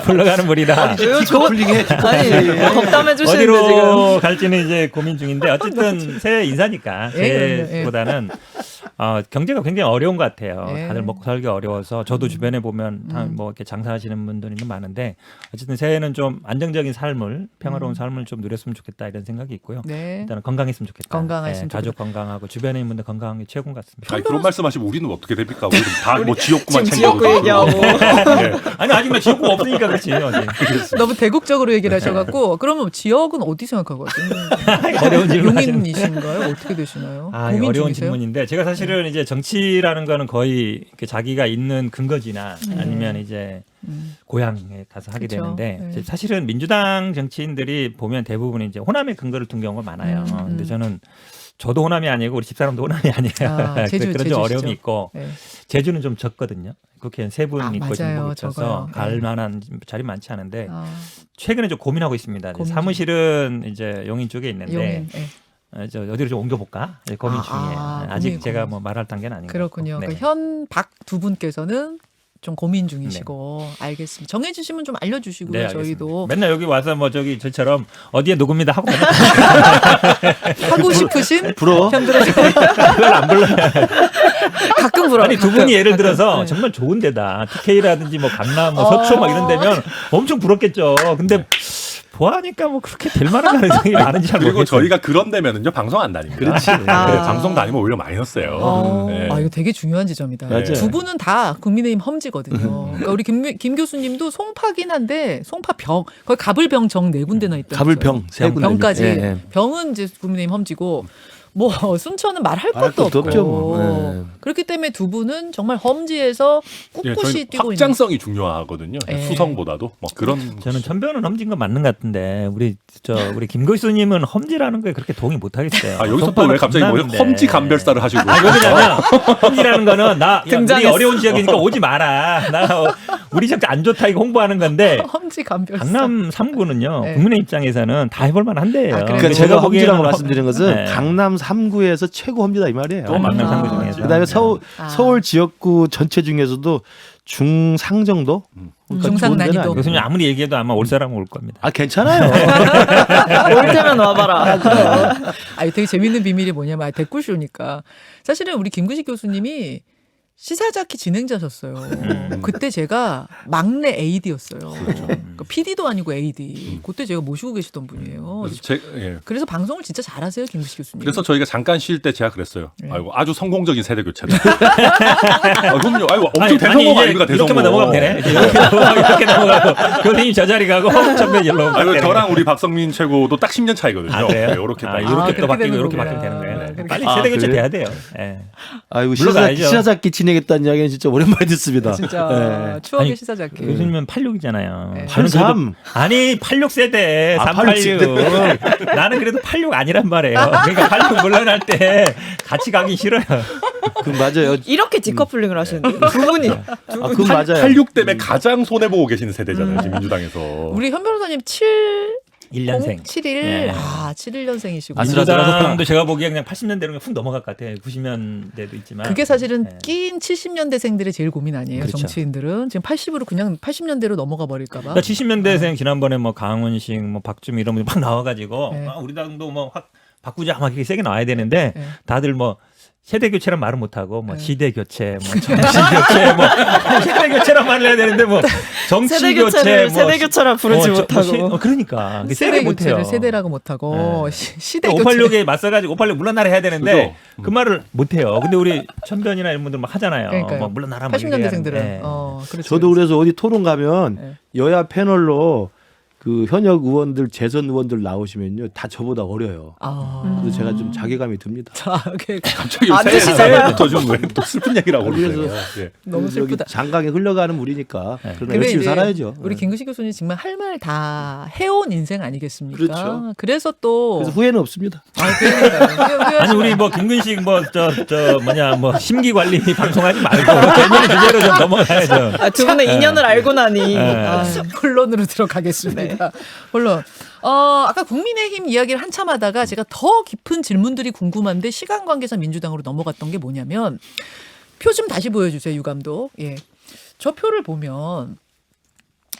불러가는 물이라 훌륭해. 아니, 덕담해 주시는데 지금. 어디로 갈지는 이제 고민 중인데 어쨌든 새해 인사니까 예, 새해보다는 경제가 굉장히 어려운 것 같아요. 예. 다들 먹고 살기 어려워서 저도 주변에 보면 다 뭐 이렇게 장사하시는 분들이 많은데 어쨌든 새해는 좀 안정적인 삶을 평화로운 삶을 좀 누렸으면 좋겠다 이런 생각이 있고요. 네. 일단은 건강했으면 좋겠다. 건강했으면 가족 건강하고 주변에 있는 분들 건강한 게 최고인 것 같습니다. 아니, 그런 말씀하시면 우리는 어떻게 됩니까? 우리는 다 뭐 지역구만 지금 챙겨오고 지역구 얘기하고. 아니 아직 나 지역구가 없으니까 그렇지. 아직. 너무 대국적으로 얘기를 하셔갖고 그러면 지역은 어디 생각하거든요? 어려운 질문 용인이신가요? 어떻게 되시나요? 고민 어려운 중이세요? 질문인데 제가 사실은 사실은 이제 정치라는 거는 거의 그 자기가 있는 근거지나 아니면 이제 고향에 가서 하게 그쵸. 되는데 네. 이제 사실은 민주당 정치인들이 보면 대부분 이제 호남에 근거를 둔 경우가 많아요. 근데 저도 호남이 아니고 우리 집사람도 호남이 아니에요. 아, 제주, 그런 좀 제주시죠. 어려움이 있고 네. 제주는 좀 적거든요. 국회의원 3분 아, 있고 맞아요. 정복이 있어서 적어요. 갈 네. 만한 자리 많지 않은데 아, 최근에 좀 고민하고 있습니다. 고민 중. 사무실은 이제 용인 쪽에 있는데 용인. 네. 저 어디로 좀 옮겨볼까 고민 중이에요. 아직 고민, 제가 고민. 뭐 말할 단계는 아닌 것 그렇군요. 같고. 네. 그러니까 현박 두 분께서는 좀 고민 중이시고 알겠습니다. 정해주시면 좀 알려주시고요. 네, 알겠습니다. 저희도 맨날 여기 와서 뭐 저기 저처럼 어디에 녹음이다 하고 맨날 하고 싶으신 불어. 편들어주고 그걸 안 불러요. 가끔 불어. 아니 두 분이 예를 들어서 네. 정말 좋은 데다 TK라든지 뭐 강남, 뭐 서초 막 이런 데면 엄청 부럽겠죠. 근데 보아하니까 뭐 그렇게 될 만한 가능성이 많은지 잘 그리고 모르겠어요. 저희가 그런 데면은요 방송 안 다닙니다. 그렇지. 네, 방송 다니면 오히려 마이너스예요. 네. 아, 이거 되게 중요한 지점이다. 맞아요. 두 분은 다 국민의힘 험지거든요. 그러니까 우리 김 교수님도 송파긴 한데 송파병 거의 가불병정 4군데나 있다. 가불병 세 군데. 병까지. 예, 예. 병은 이제 국민의힘 험지고 뭐 순천은 말할 말할 것도 것도 없고. 없죠, 뭐. 예. 그렇기 때문에 두 분은 정말 험지에서 예, 꿋꿋이 저희는 뛰고 있는. 확장성이 중요하거든요. 예. 수성보다도 뭐 그런. 저는 천변은 험진 건 맞는 것 같은데 우리 김 교수님은 험지라는 거에 그렇게 동의 못 하겠어요. 아 여기서 또 왜 갑자기 뭐 험지 감별사를 하시고? 아, 왜냐면 험지라는 거는 나 우리 등장했어. 어려운 지역이니까 오지 마라. 나 우리 지역 안 좋다 이거 홍보하는 건데 험지 감별사. 강남 3구는요. 네. 국민의 입장에서는 다 해볼 만한데요. 아, 그래요? 그러니까 근데 제가 보기에는 험지라고 말씀드린 것은 네. 강남 3구에서 최고 험지다 이 말이에요. 또 강남 3구 중에서. 그다음에 서울 지역구 전체 중에서도 중상 정도? 그러니까 중상 좋은 데는 난이도. 아니에요. 교수님 아무리 얘기해도 아마 올 사람은 올 겁니다. 아 괜찮아요. 올 때면 와봐라. 아, 되게 재밌는 비밀이 뭐냐면 댓글쇼니까 사실은 우리 김구식 교수님이 시사자키 진행자셨어요. 그때 제가 막내 AD였어요. 그러니까 PD도 아니고 AD. 그때 제가 모시고 계시던 분이에요. 예. 그래서 방송을 진짜 잘하세요, 김구식 교수님. 그래서 저희가 잠깐 쉴 때 제가 그랬어요. 네. 아이고 아주 성공적인 세대 교체다. 아, 그럼요. 아이고 엄청 아니, 대성공 이제 아닙니까? 대성공. 이렇게만 넘어가면 되네. 이렇게 넘어가고 교수님 저 자리 가고 천변 일로 아이고 넘어가면 저랑 우리 박성민 최고도 딱 10년 차이거든요. 아, 그래요? 네, 이렇게 딱. 이렇게 그렇게 또 바뀌고 되는 이렇게 거구나. 바뀌면 되는 거예요. 그렇게 빨리 아, 세대 교체 그래요? 돼야 돼요. 예. 아이고 물러가야죠. 시사잡기 진행했다는 이야기는 진짜 오랜만에 듣습니다. 진짜 네. 추억의 아니, 시사자키. 교수님은 86이잖아요. 네. 83. 아니 86세대 아, 386. 나는 그래도 86 아니란 말이에요. 그러니까 86 물러날 때 같이 가기 싫어요. 그 맞아요. 이렇게 디커플링을 하시는데 두 분이. 아, 그건 맞아요. 86 때문에 가장 손해 보고 계시는 세대잖아요. 지금 민주당에서. 우리 현 변호사님 1년생. 71. 예. 아, 71년생이시고. 민주당도 제가 보기에 그냥 80년대로 훅 넘어갈 것 같아요. 90년대도 있지만. 그게 사실은 예. 낀 70년대생들의 제일 고민 아니에요. 그렇죠. 정치인들은 지금 80으로 그냥 80년대로 넘어가 버릴까 봐. 그러니까 70년대생 지난번에 뭐 강훈식, 뭐 박주미 이런 분이 막 나와가지고 네. 우리 당도 뭐 확 바꾸자 막 이렇게 세게 나와야 되는데 네. 다들 뭐 세대 교체란 말은 못 하고 뭐 네. 시대 교체, 뭐 정치 교체, 뭐 세대 교체란 말을 해야 되는데 뭐 정치 세대 교체, 교체를 뭐 세대 교체라 부르지 못하고. 그러니까 세대 세대 교체를 못해요. 세대라고 못하고 네. 시대 교체. 586에 맞서가지고 586 물러나라 해야 되는데 그죠? 그 말을 못해요. 근데 우리 천변이나 이런 분들 막 하잖아요. 그러니까요. 뭐 물러나라 막 80년대생들은. 얘기하는데. 그렇죠. 저도 그래서 어디 토론 가면 네. 여야 패널로 그 현역 의원들 재선 의원들 나오시면요 다 저보다 어려요. 그래서 제가 좀 자괴감이 듭니다. 갑자기 안 드시잖아요. 새해부터 좀 왜 또 슬픈 얘기라고 그래서 그러세요? 예. 너무 여기 슬프다. 장강에 흘러가는 물이니까 그러나 근데 열심히 이제 살아야죠. 우리 네. 김구식 교수님 정말 할 말 다 해온 인생 아니겠습니까? 그렇죠. 그래서 또 그래서 후회는 없습니다. 아니 우리 뭐 김근식 뭐 저 뭐냐 뭐 심기 관리 방송하지 말고 대면 주제로 좀 넘어가야죠. 아, 두 분의 인연을 알고 나니. 아, 본론으로 들어가겠습니다. 본론. 아까 국민의힘 이야기를 한참 하다가 제가 더 깊은 질문들이 궁금한데 시간 관계상 민주당으로 넘어갔던 게 뭐냐면 표 좀 다시 보여주세요, 유 감독. 예. 저 표를 보면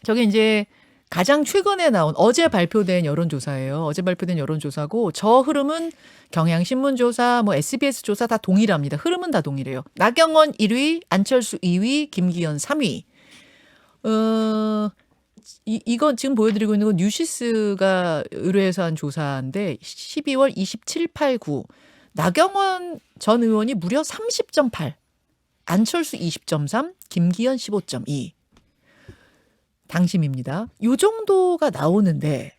저게 이제 가장 최근에 나온 어제 발표된 여론조사예요. 어제 발표된 여론조사고 저 흐름은 경향신문 조사, 뭐 SBS 조사 다 동일합니다. 흐름은 다 동일해요. 나경원 1위, 안철수 2위, 김기현 3위. 이건 지금 보여드리고 있는 건 뉴시스가 의뢰해서 한 조사인데 12월 27, 8, 9 나경원 전 의원이 무려 30.8, 안철수 20.3, 김기현 15.2. 당심입니다. 요 정도가 나오는데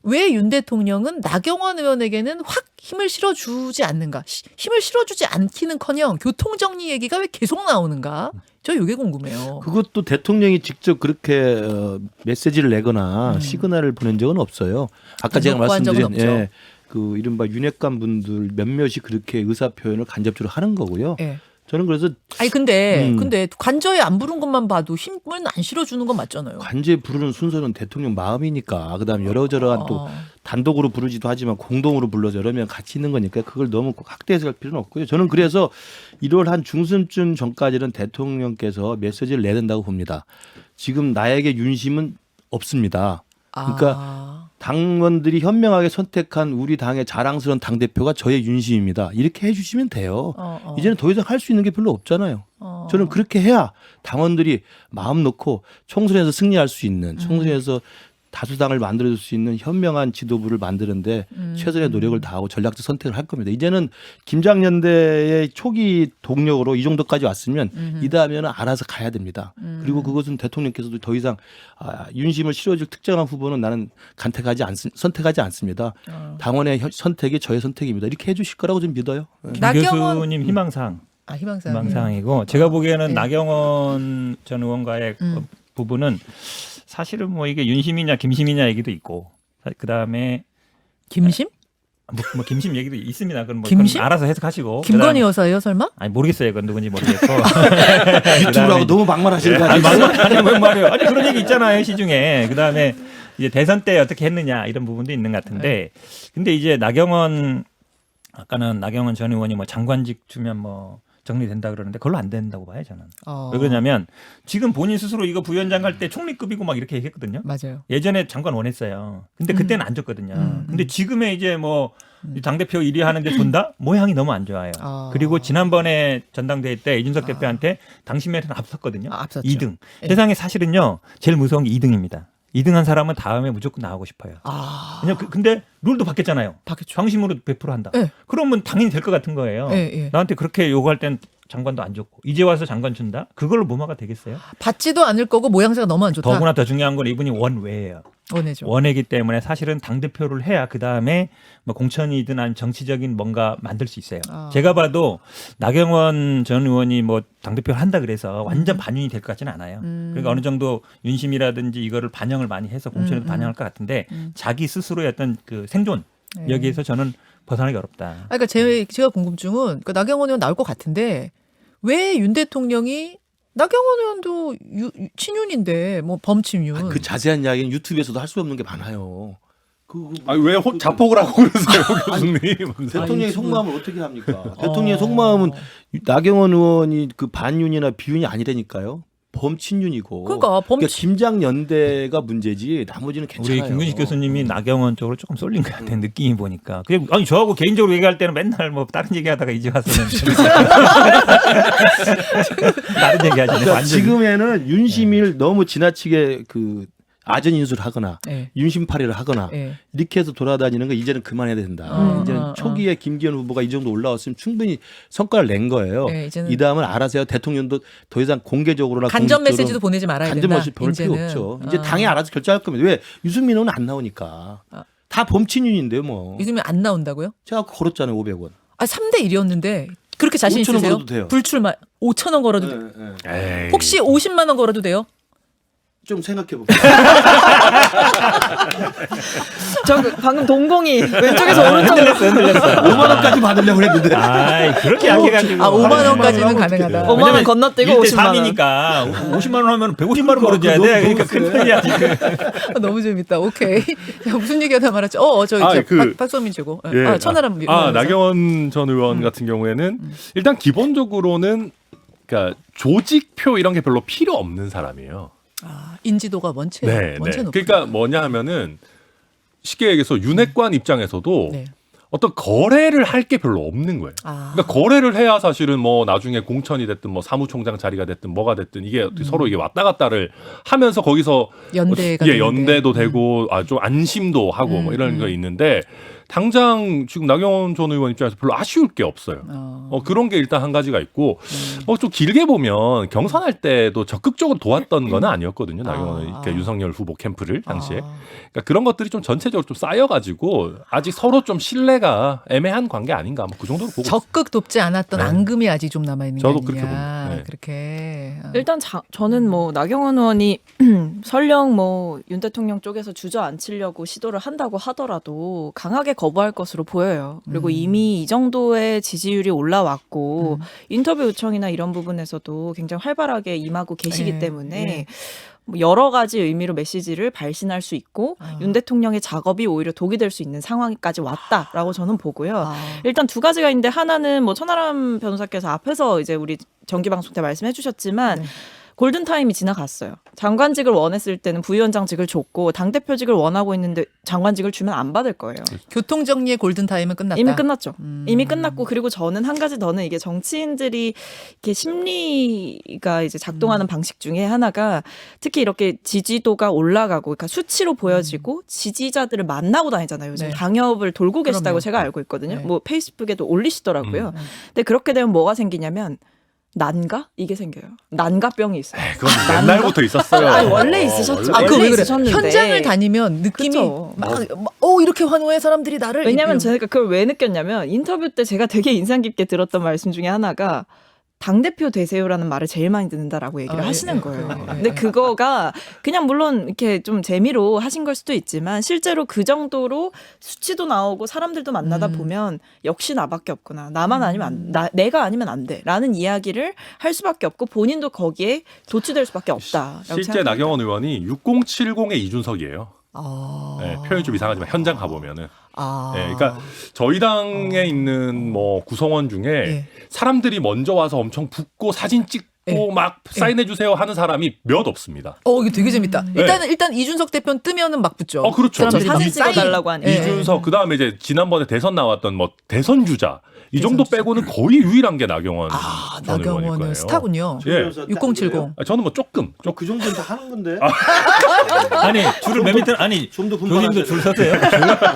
왜 윤 대통령은 나경원 의원에게는 확 힘을 실어주지 않는가? 힘을 실어주지 않기는커녕 교통정리 얘기가 왜 계속 나오는가? 저 이게 궁금해요. 그것도 대통령이 직접 그렇게 메시지를 내거나 시그널을 보낸 적은 없어요. 아까 제가 녹화한 적은 말씀드린 없죠. 그 이른바 윤핵관 분들 몇몇이 그렇게 의사 표현을 간접적으로 하는 거고요. 예. 저는 그래서 아니 근데 관저에 안 부른 것만 봐도 힘을 안 실어주는 건 맞잖아요. 관제 부르는 순서는 대통령 마음이니까 그다음 여러저러한 또 단독으로 부르지도 하지만 공동으로 불러서 여러 명 같이 있는 거니까 그걸 너무 확대해서 할 필요는 없고요. 저는 그래서 1월 한 중순쯤 전까지는 대통령께서 메시지를 내야 된다고 봅니다. 지금 나에게 윤심은 없습니다. 그러니까 당원들이 현명하게 선택한 우리 당의 자랑스러운 당대표가 저의 윤심입니다. 이렇게 해주시면 돼요. 이제는 더 이상 할 수 있는 게 별로 없잖아요. 저는 그렇게 해야 당원들이 마음 놓고 총선에서 승리할 수 있는 총선에서 다수당을 만들어줄 수 있는 현명한 지도부를 만드는데 최선의 노력을 다하고 전략적 선택을 할 겁니다. 이제는 김장연대의 초기 동력으로 이 정도까지 왔으면 이 다음에는 알아서 가야 됩니다. 그리고 그것은 대통령께서도 더 이상 윤심을 실어줄 특정한 후보는 나는 선택하지 않습니다. 당원의 선택이 저의 선택입니다. 이렇게 해주실 거라고 좀 믿어요. 김 나경원- 교수님 희망사항. 희망사항. 희망사항이고 제가 보기에는 네. 나경원 전 의원과의 부분은 사실은 뭐 이게 윤심이냐 김심이냐 얘기도 있고 그다음에 김심? 뭐 김심 얘기도 있습니다. 그건 뭐 김심? 그건 알아서 해석하시고 김건희 여사예요 설마? 아니 모르겠어요. 그건 누군지 모르겠고 유튜브라고 너무 막말하시는 거 아니 아니에요? 아니 뭔 말이에요. 아니 그런 얘기 있잖아요 시중에. 그다음에 이제 대선 때 어떻게 했느냐 이런 부분도 있는 것 같은데 근데 이제 아까는 나경원 전 의원이 뭐 장관직 주면 뭐 정리된다 그러는데 그걸로 안 된다고 봐요 저는. 왜 그러냐면 지금 본인 스스로 이거 부위원장 갈 때 총리급이고 막 이렇게 얘기했거든요. 맞아요. 예전에 장관 원했어요. 근데 그때는 안 줬거든요. 근데 지금의 이제 뭐 당대표 1위 하는데 준다? 모양이 너무 안 좋아요. 그리고 지난번에 전당대회 때 이준석 대표한테 당신한테는 앞섰거든요. 앞섰죠. 2등. 예. 세상에 사실은요. 제일 무서운 게 2등입니다. 2등 한 사람은 다음에 무조건 나오고 싶어요. 왜냐면 근데 룰도 바뀌었잖아요. 바뀌었죠. 방심으로 100% 한다. 예. 그러면 당연히 될 것 같은 거예요. 예. 나한테 그렇게 요구할 땐 장관도 안 줬고 이제 와서 장관 준다? 그걸로 무마가 되겠어요? 받지도 않을 거고 모양새가 너무 안 좋다. 더구나 더 중요한 건 이분이 원외예요. 원해죠. 원외기 때문에 사실은 당대표를 해야 그다음에 뭐 공천이든 아니면 정치적인 뭔가 만들 수 있어요. 제가 봐도 나경원 전 의원이 뭐 당대표를 한다 그래서 완전 반윤이 될 것 같지는 않아요. 그러니까 어느 정도 윤심이라든지 이거를 반영을 많이 해서 공천에도 반영할 것 같은데 자기 스스로의 어떤 그 생존 여기에서 저는 벗어나기 어렵다. 그러니까 제가 궁금증은 그 나경원 의원 나올 것 같은데 왜 윤 대통령이 나경원 의원도 친윤인데 뭐 범친윤. 그 자세한 이야기는 유튜브에서도 할 수 없는 게 많아요. 아니 왜 자폭을 하고 그러세요, 교수님? 대통령의 속마음을 어떻게 합니까? 대통령의 속마음은 나경원 의원이 그 반윤이나 비윤이 아니라니까요. 범친윤이고. 그러니까 김장연대가 문제지 나머지는 괜찮아요. 우리 김근식 교수님이 나경원 쪽으로 조금 쏠린 것 같아요. 느낌이 보니까. 그냥 아니 저하고 개인적으로 얘기할 때는 맨날 뭐 다른 얘기하다가 이제 와서는 다른 얘기하시네. 그러니까 완전. 지금에는 윤심을 너무 지나치게 그 아전 인수를 하거나 네. 윤심팔이를 하거나 네. 이렇게 해서 돌아다니는 거 이제는 그만해야 된다. 이제는 초기에 김기현 후보가 이 정도 올라왔으면 충분히 성과를 낸 거예요. 네, 이제는 이 다음은 알아서 해요. 대통령도 더 이상 공개적으로나 간접 공식적으로 메시지도 보내지 말아야 간접 된다. 메시지 보낼 필요 이제는. 없죠. 이제 당이 알아서 결정할 겁니다. 왜 유승민 의원은 안 나오니까. 다 범친윤인데요, 뭐. 요즘에 안 나온다고요? 제가 걸었잖아요, 500원. 3대 1이었는데 그렇게 자신 5,000원 있으세요? 걸어도 돼요. 불출마 5,000원 걸어도 에이. 혹시 50만 원 걸어도 돼요? 좀 생각해 볼게요. 저 방금 동공이 왼쪽에서 오른쪽으로 흔들렸어요. 5만 원까지 받으려고 했는데. 아, 그렇게 약해가지고. 5만 원까지는 가능하다. 5만 원 건너뛰고 50만 원. 3이니까 50만 원 하면 150만 원 벌어줘야 돼. 그러니까 큰 편이야 지금. 너무 재밌다. 오케이. 야, 무슨 얘기하다 말았지? 박성민 최고. 예. 천하람. 나경원 전 의원 같은 경우에는 일단 기본적으로는 그러니까 조직표 이런 게 별로 필요 없는 사람이에요. 인지도가 원체 네. 높은. 그러니까 뭐냐 하면은 쉽게 얘기해서 윤핵관 입장에서도 네. 어떤 거래를 할 게 별로 없는 거예요. 그러니까 거래를 해야 사실은 뭐 나중에 공천이 됐든 뭐 사무총장 자리가 됐든 뭐가 됐든 이게 서로 이게 왔다 갔다를 하면서 거기서 연대가 예, 되는데. 연대도 되고 좀 안심도 하고 뭐 이런 거 있는데 당장 지금 나경원 전 의원 입장에서 별로 아쉬울 게 없어요. 그런 게 일단 한 가지가 있고 좀 길게 보면 경선할 때도 적극적으로 도왔던 건 아니었거든요. 나경원 그러니까 윤석열 후보 캠프를 당시에. 그러니까 그런 것들이 좀 전체적으로 좀 쌓여가지고 아직 서로 좀 신뢰가 애매한 관계 아닌가 뭐 그 정도로 보고 적극 돕지 않았던 네. 앙금이 아직 좀 남아 있는 게 저도 아니냐. 그렇게 봅니다. 네. 그렇게. 일단 저는 뭐 나경원 의원이 설령 뭐 윤 대통령 쪽에서 주저앉히려고 시도를 한다고 하더라도 강하게 거부할 것으로 보여요. 그리고 이미 이 정도의 지지율이 올라왔고 인터뷰 요청이나 이런 부분에서도 굉장히 활발하게 임하고 계시기 예, 때문에 예. 뭐 여러 가지 의미로 메시지를 발신할 수 있고 윤 대통령의 작업이 오히려 독이 될 수 있는 상황까지 왔다라고 저는 보고요. 일단 두 가지가 있는데 하나는 뭐 천하람 변호사께서 앞에서 이제 우리 정기방송 때 말씀해 주셨지만 네. 골든타임이 지나갔어요. 장관직을 원했을 때는 부위원장직을 줬고 당대표직을 원하고 있는데 장관직을 주면 안 받을 거예요. 교통정리의 골든타임은 끝났다. 이미 끝났죠. 이미 끝났고 그리고 저는 한 가지 더는 이게 정치인들이 이렇게 심리가 이제 작동하는 방식 중에 하나가 특히 이렇게 지지도가 올라가고 그러니까 수치로 보여지고 지지자들을 만나고 다니잖아요. 요즘 네. 당협을 돌고 계시다고 그럼요. 제가 알고 있거든요. 네. 뭐 페이스북에도 올리시더라고요. 근데 그렇게 되면 뭐가 생기냐면 난가? 이게 생겨요. 난가병이 있어요. 그건 옛날부터 있었어요. 아니, 원래 있으셨죠. 원래 그 왜 그래? 있으셨는데. 현장을 다니면 느낌이 그쵸. 막 이렇게 환호해 사람들이 나를. 왜냐면 이런. 제가 그걸 왜 느꼈냐면 인터뷰 때 제가 되게 인상 깊게 들었던 말씀 중에 하나가 당대표 되세요라는 말을 제일 많이 듣는다라고 얘기를 하시는 거예요. 근데 그거가 그냥 물론 이렇게 좀 재미로 하신 걸 수도 있지만 실제로 그 정도로 수치도 나오고 사람들도 만나다 보면 역시 나밖에 없구나. 나만 아니면 내가 아니면 안 돼. 라는 이야기를 할 수밖에 없고 본인도 거기에 도취될 수밖에 없다. 실제 나경원 의원이 6070의 이준석이에요. 네, 표현이 좀 이상하지만 현장 가보면은. 네, 그러니까 저희 당에 있는 뭐 구성원 중에 예. 사람들이 먼저 와서 엄청 붙고 사진 찍고 예. 막 사인해 주세요 하는 사람이 몇 없습니다. 이게 되게 재밌다. 일단 이준석 대표는 뜨면은 막 붙죠. 그렇죠. 사람들이 막 사진 찍어달라고 하니까. 예. 이준석 그다음에 이제 지난번에 대선 나왔던 뭐 대선 주자 이 정도 대선 주자. 빼고는 거의 유일한 게 나경원 전 의원일 나경원은 거예요. 스타군요. 예. 6070. 저는 뭐 조금 그 정도는 다 하는 건데. 아니 줄을 몇 미터 아니 좀더 교수님도 줄 서세요?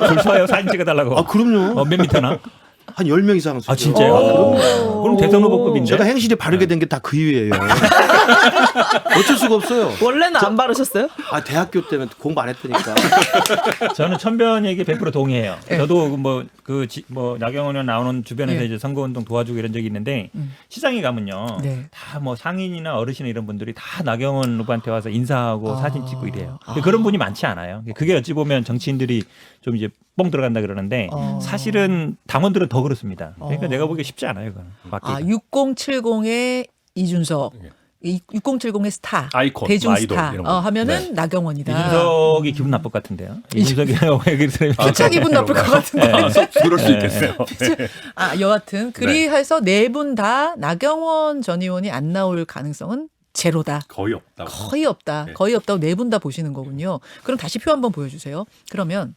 줄 서요 사진 찍어달라고. 그럼요. 몇 미터나? 한 10명 이상. 아 진짜요? 그럼 대선 후보급인데. 제가 행실이 바르게 된 게 다 그 이유예요. 어쩔 수가 없어요. 원래는 안 바르셨어요? 대학교 때는 공부 안 했으니까. 저는 천변에게 100% 동의해요. 예. 저도 뭐 나경원 의원 나오는 주변에서 예. 이제 선거운동 도와주고 이런 적이 있는데 시장에 가면요, 네. 다 뭐 상인이나 어르신 이런 분들이 다 나경원 후보한테 와서 인사하고 사진 찍고 이래요. 근데 아. 그런 분이 많지 않아요. 그게 어찌 보면 정치인들이 좀 이제 뽕 들어간다 그러는데 사실은 당원들은 더 그렇습니다. 그러니까 내가 보기에 쉽지 않아요, 그건. 맞기가. 6070의 이준석. 6070의 스타, 아이콘, 대중 아이돌 스타 이런 거. 하면은 나경원이다. 이준석이 기분 나쁠 것 같은데요. 이준석이 왜 그러세요? 진짜 기분 나쁠 것 같은데. 그럴 수 있겠어요. 여하튼 그리해서 네 분 다 나경원 전 의원이 안 나올 가능성은 제로다. 거의 없다고. 거의 없다. 네. 거의 없다고 네 분 다 보시는 거군요. 그럼 다시 표 한번 보여주세요. 그러면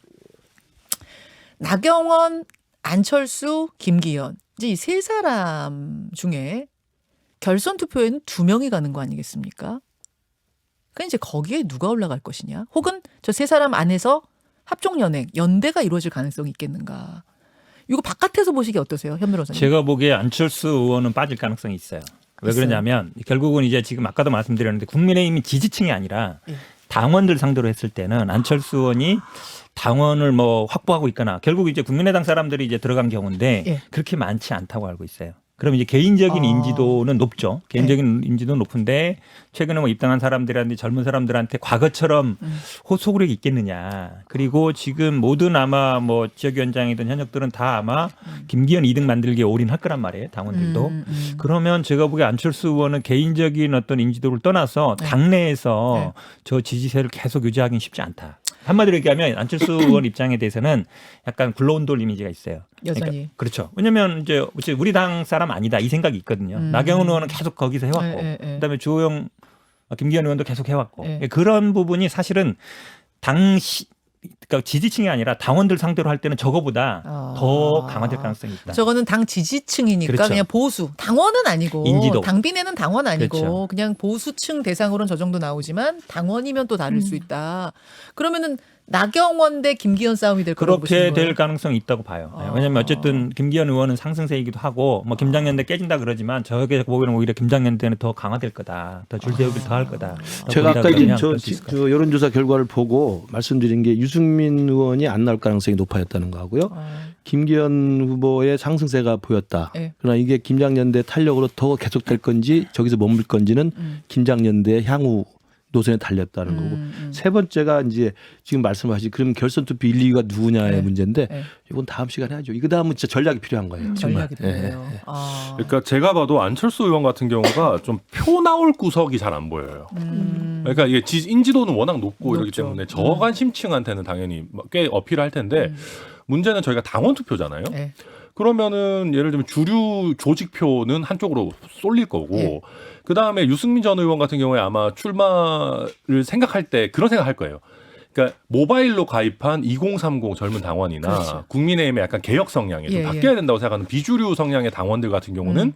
나경원, 안철수, 김기현 이제 이 세 사람 중에 결선 투표에는 2명이 가는 거 아니겠습니까? 그러니까 이제 거기에 누가 올라갈 것이냐? 혹은 저 세 사람 안에서 합종 연행, 연대가 이루어질 가능성이 있겠는가? 이거 바깥에서 보시기 어떠세요, 현 변호사님? 제가 보기에 안철수 의원은 빠질 가능성이 있어요. 왜 있어요? 그러냐면 결국은 이제 지금 아까도 말씀드렸는데 국민의힘이 지지층이 아니라 예. 당원들 상대로 했을 때는 안철수 의원이 당원을 뭐 확보하고 있거나 결국 이제 국민의당 사람들이 이제 들어간 경우인데 예. 그렇게 많지 않다고 알고 있어요. 그럼 이제 개인적인 인지도는 높죠. 개인적인 인지도는 높은데 최근에 뭐 입당한 사람들한테 젊은 사람들한테 과거처럼 호소구력이 있겠느냐. 그리고 지금 모든 아마 뭐 지역위원장이든 현역들은 다 아마 김기현 2등 만들기에 올인할 거란 말이에요. 당원들도. 그러면 제가 보기에 안철수 의원은 개인적인 어떤 인지도를 떠나서 당내에서 저 지지세를 계속 유지하기는 쉽지 않다. 한마디로 얘기하면 안철수 의원 입장에 대해서는 약간 굴러온 돌 이미지가 있어요. 여전히. 그러니까 그렇죠. 왜냐하면 이제 우리 당 사람 아니다 이 생각이 있거든요. 나경원 의원은 계속 거기서 해왔고, 그다음에 주호영, 김기현 의원도 계속 해왔고, 그런 부분이 사실은 그러니까 지지층이 아니라 당원들 상대로 할 때는 저거보다 더 강화될 가능성이 있다. 저거는 당 지지층이니까 그렇죠. 그냥 보수. 당원은 아니고 인지도. 당비내는 당원 아니고 그렇죠. 그냥 보수층 대상으로는 저 정도 나오지만 당원이면 또 다를 수 있다. 그러면은 나경원 대 김기현 싸움이 될 거라고 보시는 그렇게 거예요? 될 가능성이 있다고 봐요. 아. 왜냐하면 어쨌든 김기현 의원은 상승세이기도 하고 뭐 김장년대 깨진다 그러지만 저게 보기에는 오히려 김장년대는 더 강화될 거다. 더 줄대우기를 더 할 거다. 제가 아까 이제 그럴 수 있을 것 같아요. 여론조사 결과를 보고 말씀드린 게 유승민 의원이 안 나올 가능성이 높아졌다는 거하고요. 김기현 후보의 상승세가 보였다. 네. 그러나 이게 김장년대 탄력으로 더 계속될 건지 저기서 머물 건지는 김장년대 향후 노선에 달렸다는 거고 세 번째가 이제 지금 말씀하신 그럼 결선 투표 1, 2위가 누구냐의 네. 문제인데 네. 이건 다음 시간에 하죠. 이거 다음은 진짜 전략이 필요한 거예요. 정말. 전략이 되네요. 아. 그러니까 제가 봐도 안철수 의원 같은 경우가 좀 표 나올 구석이 잘 안 보여요. 그러니까 이게 인지도는 워낙 높고 이러기 높죠. 때문에 저관심층한테는 당연히 꽤 어필할 텐데 문제는 저희가 당원 투표잖아요. 네. 그러면은 예를 들면 주류 조직표는 한쪽으로 쏠릴 거고 예. 그다음에 유승민 전 의원 같은 경우에 아마 출마를 생각할 때 그런 생각할 거예요. 그러니까 모바일로 가입한 2030 젊은 당원이나 그렇죠. 국민의힘의 약간 개혁 성향에 좀 예, 바뀌어야 된다고 생각하는 비주류 성향의 당원들 같은 경우는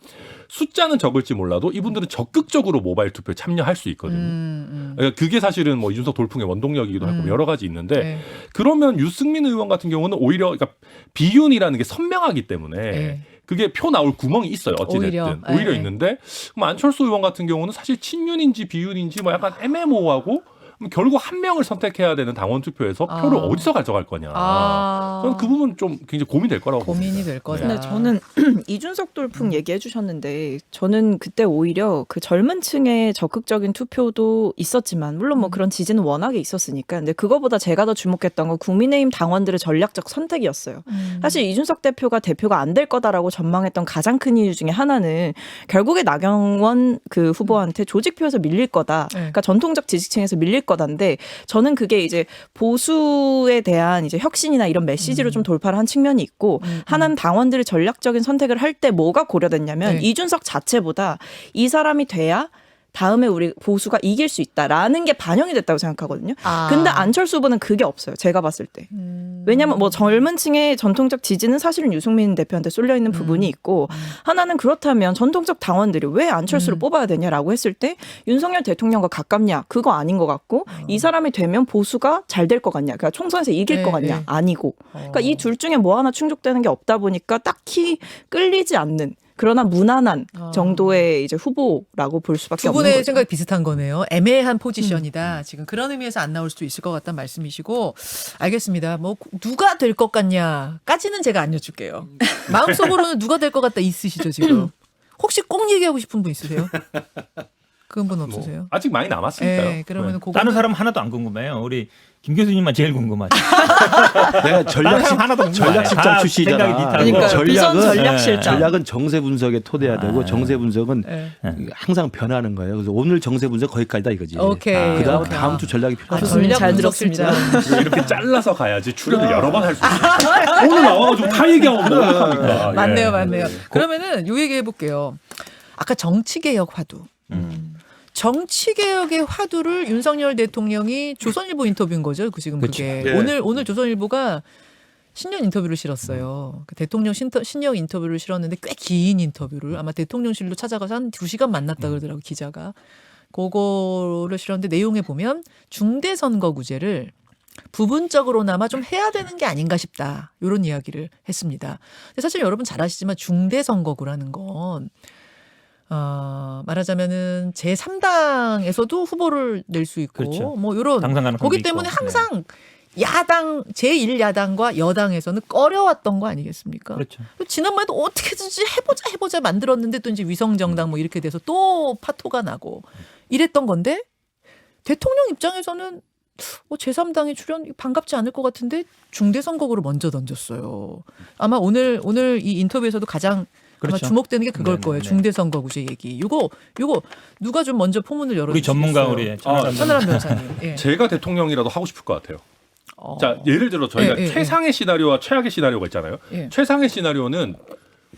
숫자는 적을지 몰라도 이분들은 적극적으로 모바일 투표에 참여할 수 있거든요. 그러니까 그게 사실은 뭐 이준석 돌풍의 원동력이기도 하고 여러 가지 있는데 네. 그러면 유승민 의원 같은 경우는 오히려 그러니까 비윤이라는 게 선명하기 때문에 네. 그게 표 나올 구멍이 있어요. 어찌됐든. 오히려 네. 있는데 그럼 안철수 의원 같은 경우는 사실 친윤인지 비윤인지 뭐 약간 애매모호하고 그럼 결국 한 명을 선택해야 되는 당원 투표에서 표를 어디서 가져갈 거냐. 저는 그 부분 좀 굉장히 고민될 거라고 고민이 될 거다. 근데 저는 이준석 돌풍 얘기해 주셨는데 저는 그때 오히려 그 젊은 층의 적극적인 투표도 있었지만 물론 뭐 그런 지지는 워낙에 있었으니까 근데 그거보다 제가 더 주목했던 건 국민의힘 당원들의 전략적 선택이었어요. 사실 이준석 대표가 안 될 거다라고 전망했던 가장 큰 이유 중에 하나는 결국에 나경원 그 후보한테 조직표에서 밀릴 거다. 네. 그러니까 전통적 지지층에서 밀릴 거다인데 저는 그게 이제 보수에 대한 이제 혁신이나 이런 메시지로 좀 돌파를 한 측면이 있고 하나는 당원들이 전략적인 선택을 할 때 뭐가 고려됐냐면 네. 이준석 자체보다 이 사람이 돼야 다음에 우리 보수가 이길 수 있다라는 게 반영이 됐다고 생각하거든요. 근데 안철수 후보는 그게 없어요. 제가 봤을 때. 왜냐하면 뭐 젊은 층의 전통적 지지는 사실은 유승민 대표한테 쏠려 있는 부분이 있고 하나는 그렇다면 전통적 당원들이 왜 안철수를 뽑아야 되냐라고 했을 때 윤석열 대통령과 가깝냐 그거 아닌 것 같고 이 사람이 되면 보수가 잘 될 것 같냐 그러니까 총선에서 이길 네, 것 같냐 네. 아니고 그러니까 이 둘 중에 뭐 하나 충족되는 게 없다 보니까 딱히 끌리지 않는 그러나 무난한 정도의 이제 후보라고 볼 수밖에 두 없는 분의 거죠. 생각이 비슷한 거네요. 애매한 포지션이다. 지금 그런 의미에서 안 나올 수도 있을 것 같다는 말씀이시고 알겠습니다. 뭐 누가 될 것 같냐까지는 제가 안 여쭐게요. 마음속으로는 누가 될 것 같다 있으시죠 지금? 혹시 꼭 얘기하고 싶은 분 있으세요? 그런 분 없으세요? 뭐 아직 많이 남았으니까요. 네, 그러면 그거 다른 사람 하나도 안 궁금해요. 우리 김 교수님만 제일 궁금하죠. 내가 다른 사람 하나도 궁금해. 전략실장 다 출신이잖아. 생각이 비슷하고. 그러니까 비선 전략은 전략실장. 전략은 정세 분석에 토대야 되고 정세 분석은 네. 항상 변하는 거예요. 그래서 오늘 정세 분석 거기까지다 이거지. 오케이. 그다음 오케이. 다음 주 전략이 필요하죠. 전략 잘 분석실장. 이렇게 잘라서 가야지 출연을 여러 번 할 수 있어요. 오늘 나와가지고 다 얘기하고 뭐 어떡합니까? 맞네요, 예. 맞네요. 그러면은 요 얘기 해볼게요. 아까 정치개혁 화두. 정치개혁의 화두를 윤석열 대통령이 조선일보 인터뷰인 거죠. 그 지금 그게 예. 오늘 조선일보가 신년 인터뷰를 실었어요. 그 대통령 신년 인터뷰를 실었는데 꽤 긴 인터뷰를 아마 대통령실로 찾아가서 한 2시간 만났다 그러더라고 기자가. 그거를 실었는데 내용에 보면 중대선거구제를 부분적으로나마 좀 해야 되는 게 아닌가 싶다. 이런 이야기를 했습니다. 근데 사실 여러분 잘 아시지만 중대선거구라는 건 말하자면은 제3당에서도 후보를 낼 수 있고 그렇죠. 뭐 이런 당선 가능성도 거기 있고. 때문에 항상 야당 제1야당과 여당에서는 꺼려왔던 거 아니겠습니까? 그렇죠. 지난번에도 어떻게든지 해보자 만들었는데 또 이제 위성정당 뭐 이렇게 돼서 또 파토가 나고 이랬던 건데 대통령 입장에서는 제3당의 출연 반갑지 않을 것 같은데 중대선거구를 먼저 던졌어요. 아마 오늘 이 인터뷰에서도 가장 그렇죠. 아마 주목되는 게 그걸 네네, 거예요. 네. 중대선거구제 얘기. 요거 누가 좀 먼저 포문을 열어주시겠어요? 우리 전문가 우리 천하람 변호사님. 예. 제가 대통령이라도 하고 싶을 것 같아요. 자, 예를 들어 저희가 예. 최상의 시나리오와 최악의 시나리오가 있잖아요. 예. 최상의 시나리오는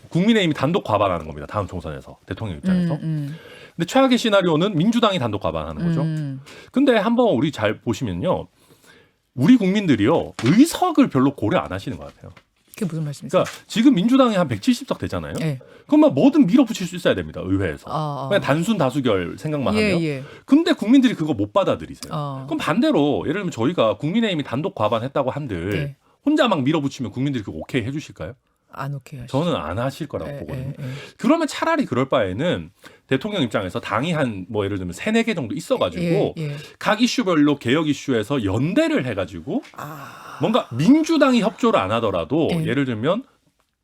국민의힘이 단독 과반하는 겁니다. 다음 총선에서 대통령 입장에서. 근데 최악의 시나리오는 민주당이 단독 과반하는 거죠. 근데 한번 우리 잘 보시면요. 우리 국민들이요. 의석을 별로 고려 안 하시는 것 같아요. 그게 무슨 말씀이세요? 그러니까 지금 민주당이 한 170석 되잖아요. 예. 그러면 뭐든 밀어붙일 수 있어야 됩니다. 의회에서. 아. 그냥 단순 다수결 생각만 예, 하면. 예. 근데 국민들이 그거 못 받아들이세요. 어. 그럼 반대로 예를 들면 저희가 국민의힘이 단독 과반했다고 한들 네. 혼자 막 밀어붙이면 국민들이 그거 오케이 해주실까요? 안 오케이 하시죠. 저는 안 하실 거라고 예, 보거든요. 예, 예. 그러면 차라리 그럴 바에는 대통령 입장에서 당이 한 뭐 예를 들면 3-4개 정도 있어가지고 예, 예. 각 이슈별로 개혁 이슈에서 연대를 해가지고 아. 뭔가 민주당이 협조를 안 하더라도 예. 예를 들면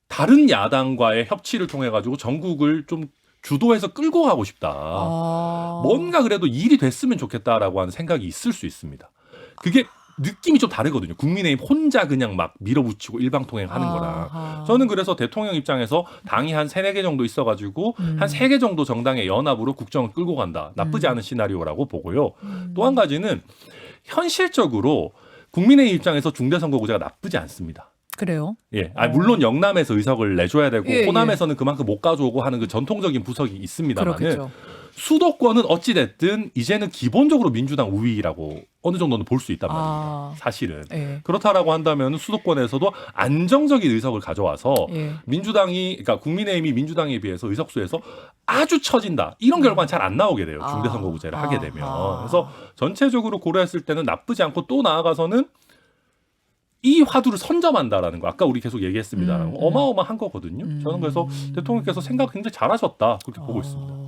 다른 야당과의 협치를 통해 가지고 전국을 좀 주도해서 끌고 가고 싶다. 아. 뭔가 그래도 일이 됐으면 좋겠다라고 하는 생각이 있을 수 있습니다. 그게 느낌이 좀 다르거든요. 국민의힘 혼자 그냥 막 밀어붙이고 일방통행하는 거랑. 아하. 저는 그래서 대통령 입장에서 당이 한 3-4개 정도 있어가지고 한 3개 정도 정당의 연합으로 국정을 끌고 간다. 나쁘지 않은 시나리오라고 보고요. 또 한 가지는 현실적으로 국민의힘 입장에서 중대선거구제가 나쁘지 않습니다. 그래요? 예, 물론 영남에서 의석을 내줘야 되고 예, 호남에서는 그만큼 못 가져오고 하는 그 전통적인 부석이 있습니다만은 그렇겠죠. 수도권은 어찌 됐든 이제는 기본적으로 민주당 우위라고 어느 정도는 볼 수 있단 말입니다. 아. 사실은 예. 그렇다라고 한다면 수도권에서도 안정적인 의석을 가져와서 예. 민주당이 그러니까 국민의힘이 민주당에 비해서 의석수에서 아주 처진다 이런 결과는 잘 안 나오게 돼요. 중대선거구제를 하게 되면. 그래서 전체적으로 고려했을 때는 나쁘지 않고 또 나아가서는 이 화두를 선점한다라는 거 아까 우리 계속 얘기했습니다라는 거 어마어마한 거거든요. 저는 그래서 대통령께서 생각 굉장히 잘하셨다 그렇게 보고 있습니다.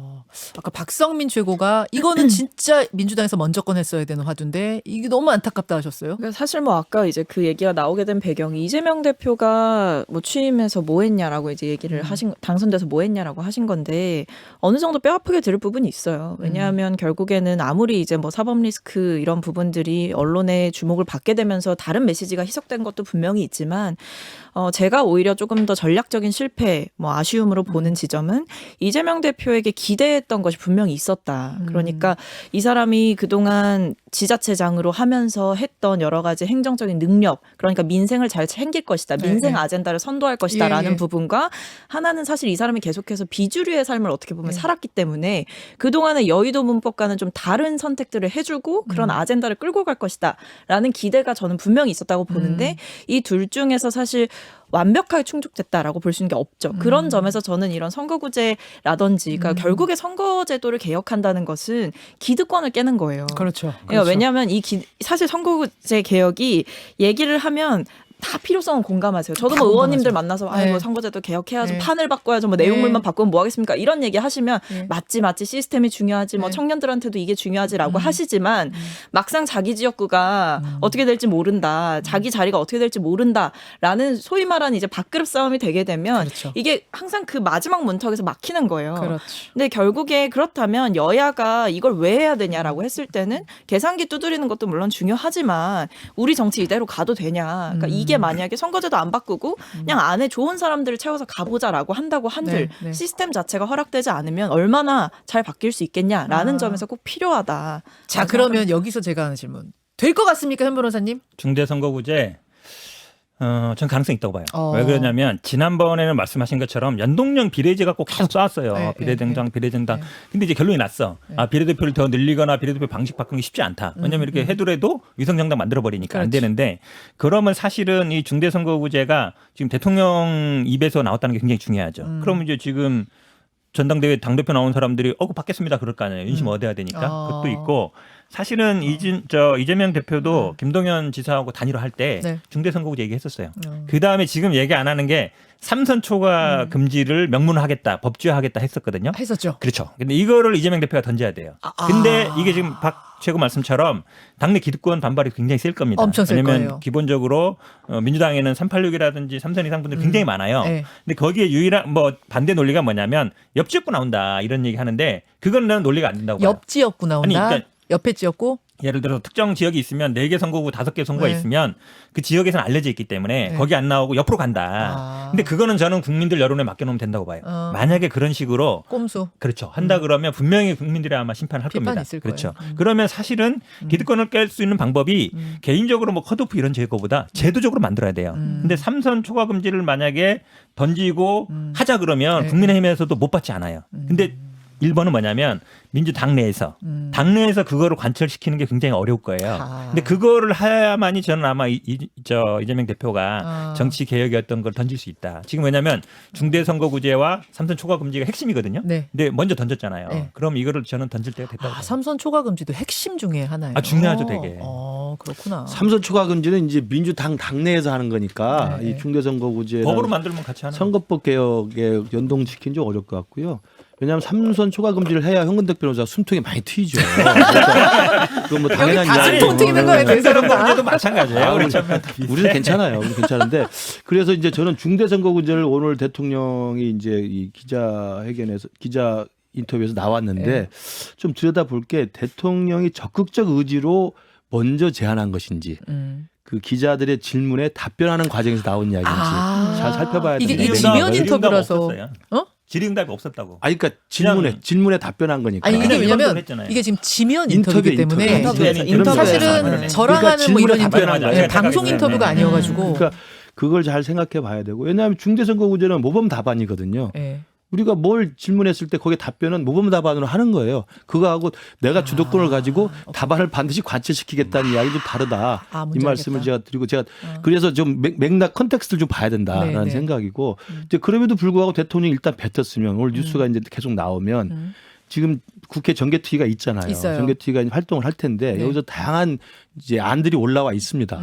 아까 박성민 최고가 이거는 진짜 민주당에서 먼저 꺼냈어야 되는 화두인데 이게 너무 안타깝다 하셨어요. 그러니까 사실 뭐 아까 이제 그 얘기가 나오게 된 배경이 이재명 대표가 뭐 취임해서 뭐 했냐라고 이제 얘기를 하신 당선돼서 뭐 했냐라고 하신 건데 어느 정도 뼈 아프게 들을 부분이 있어요. 왜냐하면 결국에는 아무리 이제 뭐 사법 리스크 이런 부분들이 언론의 주목을 받게 되면서 다른 메시지가 희석된 것도 분명히 있지만 제가 오히려 조금 더 전략적인 실패, 뭐 아쉬움으로 보는 지점은 이재명 대표에게 기대했던 것이 분명히 있었다. 그러니까 이 사람이 그동안 지자체장으로 하면서 했던 여러 가지 행정적인 능력, 그러니까 민생을 잘 챙길 것이다. 민생 아젠다를 선도할 것이다라는 부분과 하나는 사실 이 사람이 계속해서 비주류의 삶을 어떻게 보면 살았기 때문에 그동안의 여의도 문법과는 좀 다른 선택들을 해주고 그런 아젠다를 끌고 갈 것이다라는 기대가 저는 분명히 있었다고 보는데 이 둘 중에서 사실 완벽하게 충족됐다라고 볼 수 있는 게 없죠. 그런 점에서 저는 이런 선거구제라든지 그러니까 결국에 선거제도를 개혁한다는 것은 기득권을 깨는 거예요. 그렇죠. 그러니까 왜냐하면 사실 선거구제 개혁이 얘기를 하면 다 필요성은 공감하세요. 저도 뭐 의원님들 만나서 네. 뭐 선거제도 개혁해야죠. 네. 판을 바꿔야죠. 뭐 내용물만 바꾸면 뭐 하겠습니까? 이런 얘기 하시면 네. 맞지 시스템이 중요하지 뭐 네. 청년들한테도 이게 중요하지라고 하시지만 막상 자기 지역구가 어떻게 될지 모른다. 자기 자리가 어떻게 될지 모른다라는 소위 말하는 이제 밥그릇 싸움이 되게 되면 그렇죠. 이게 항상 그 마지막 문턱에서 막히는 거예요. 그렇죠. 근데 결국에 그렇다면 여야가 이걸 왜 해야 되냐라고 했을 때는 계산기 두드리는 것도 물론 중요하지만 우리 정치 이대로 가도 되냐. 그러니까 이게 만약에 선거제도 안 바꾸고 그냥 안에 좋은 사람들을 채워서 가보자라고 한다고 한들 네. 시스템 자체가 허락되지 않으면 얼마나 잘 바뀔 수 있겠냐라는 점에서 꼭 필요하다. 자, 그러면 여기서 제가 하는 질문. 될 것 같습니까, 현 변호사님? 중대선거구제 전 가능성이 있다고 봐요. 어. 왜 그러냐면 지난번에는 말씀하신 것처럼 연동형 비례제 갖고 계속 쏴왔어요. 네, 비례대장, 비례정당. 네. 근데 이제 결론이 났어. 비례대표를 더 늘리거나 비례대표 방식 바꾸는 게 쉽지 않다. 왜냐면 이렇게 해더라도 위성정당 만들어버리니까 안 그렇지. 되는데 그러면 사실은 이 중대선거구제가 지금 대통령 입에서 나왔다는 게 굉장히 중요하죠. 그러면 이제 지금 전당대회 당대표 나온 사람들이 그거 받겠습니다 그럴 거 아니에요. 윤심 얻어야 되니까. 그것도 있고 사실은 이재명 대표도 김동연 지사하고 단일화 할 때 네. 중대선거구제 얘기했었어요. 그다음에 지금 얘기 안 하는 게 삼선 초과 금지를 명문화하겠다, 법제화하겠다 했었거든요. 했었죠. 그렇죠. 근데 이거를 이재명 대표가 던져야 돼요. 근데 이게 지금 박 최고 말씀처럼 당내 기득권 반발이 굉장히 셀 겁니다. 엄청 셀 왜냐면 거예요. 기본적으로 민주당에는 386이라든지 3선 이상 분들이 굉장히 많아요. 네. 근데 거기에 유일한 뭐 반대 논리가 뭐냐면 옆 지역구 나온다 이런 얘기 하는데 그건 나는 논리가 안 된다고 봐요. 옆 지역구 나온다. 아니, 그러니까 옆에 지역구. 예를 들어서 특정 지역이 있으면 4개 선거구 5개 선거가 네. 있으면 그 지역에서는 알려져 있기 때문에 네. 거기 안 나오고 옆으로 간다. 근데 그거는 저는 국민들 여론에 맡겨놓으면 된다고 봐요. 만약에 그런 식으로 꼼수. 그렇죠. 한다 그러면 분명히 국민들이 아마 심판을 할 비판이 겁니다. 있을 그렇죠. 거예요. 그러면 사실은 기득권을 깰 수 있는 방법이 개인적으로 뭐 컷오프 이런 제거보다 제도적으로 만들어야 돼요. 근데 삼선 초과 금지를 만약에 던지고 하자 그러면 네. 국민의힘에서도 못 받지 않아요. 근데 1번은 뭐냐면 민주당 내에서 당내에서 그거를 관철시키는 게 굉장히 어려울 거예요. 근데 그거를 해야만이 저는 아마 이재명 대표가 정치 개혁이었던 걸 던질 수 있다. 지금 왜냐하면 중대선거구제와 삼선 초과금지가 핵심이거든요. 네. 근데 먼저 던졌잖아요. 네. 그럼 이거를 저는 던질 때가 됐다고. 봐요. 삼선 초과금지도 핵심 중에 하나예요. 중요하죠, 되게. 그렇구나. 삼선 초과금지는 이제 민주당 당내에서 하는 거니까 네. 이 중대선거구제 법으로 만들면 같이 하는. 선거법 개혁에 연동시킨 좀 어려울 것 같고요. 왜냐하면 삼선 초과금지를 해야 현근택 변호사 숨통이 많이 트이죠. 그러니까 그건 뭐 당연한 다 이야기고. 숨통 트이는 거예요, 네 사람 다. 문제도 마찬가지예요. 우리는 괜찮아요. 우리 괜찮은데 그래서 이제 저는 중대선거구제를 오늘 대통령이 이제 이 기자회견에서 기자 인터뷰에서 나왔는데 네. 좀 들여다볼 게 대통령이 적극적 의지로 먼저 제안한 것인지 그 기자들의 질문에 답변하는 과정에서 나온 이야기인지 잘 살펴봐야 이게 되는데. 지면 인터뷰라서. 질의응답이 없었다고. 아니 그러니까 질문에 답변한 거니까. 아니 이게 그냥 왜냐면 인터뷰를 했잖아요. 이게 지금 지면 인터뷰이기 때문에 인터뷰에서 사실은 그러니까 저랑 하는 뭐 이런 인터뷰 답변하는 네, 거예요. 방송 네, 인터뷰가 네. 아니어가지고 그러니까 그걸 잘 생각해 봐야 되고 왜냐하면 중대선거구제는 모범 답안이거든요. 네. 우리가 뭘 질문했을 때 거기에 답변은 모범 답안으로 하는 거예요. 그거하고 내가 주도권을 가지고 답안을 반드시 관철시키겠다는 이야기 좀 다르다. 이 말씀을 제가 드리고 제가 그래서 좀 맥락 컨텍스트를 좀 봐야 된다라는 네. 생각이고 이제 그럼에도 불구하고 대통령이 일단 뱉었으면 오늘 뉴스가 이제 계속 나오면 지금 국회 정개특위가 있잖아요. 있어요. 정개특위가 활동을 할 텐데 네. 여기서 다양한 이제 안들이 올라와 있습니다.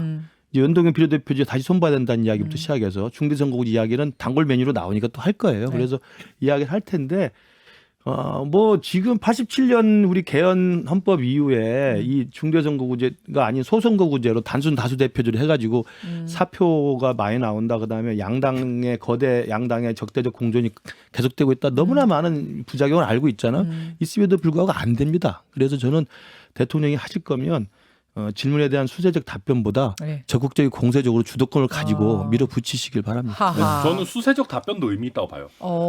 이제 연동형 비례대표 이제 다시 손봐야 된다는 이야기부터 시작해서 중대선거구 이야기는 단골 메뉴로 나오니까 또 할 거예요. 그래서 이야기를 할 텐데 뭐 지금 87년 우리 개헌 헌법 이후에 이 중대선거구제가 아닌 소선거구제로 단순 다수 대표제를 해가지고 사표가 많이 나온다. 그다음에 양당의 거대 양당의 적대적 공존이 계속되고 있다. 너무나 많은 부작용을 알고 있잖아. 있음에도 불구하고 안 됩니다. 그래서 저는 대통령이 하실 거면 질문에 대한 수세적 답변보다 네. 적극적인 공세적으로 주도권을 가지고 밀어붙이시길 바랍니다. 하하. 저는 수세적 답변도 의미 있다고 봐요.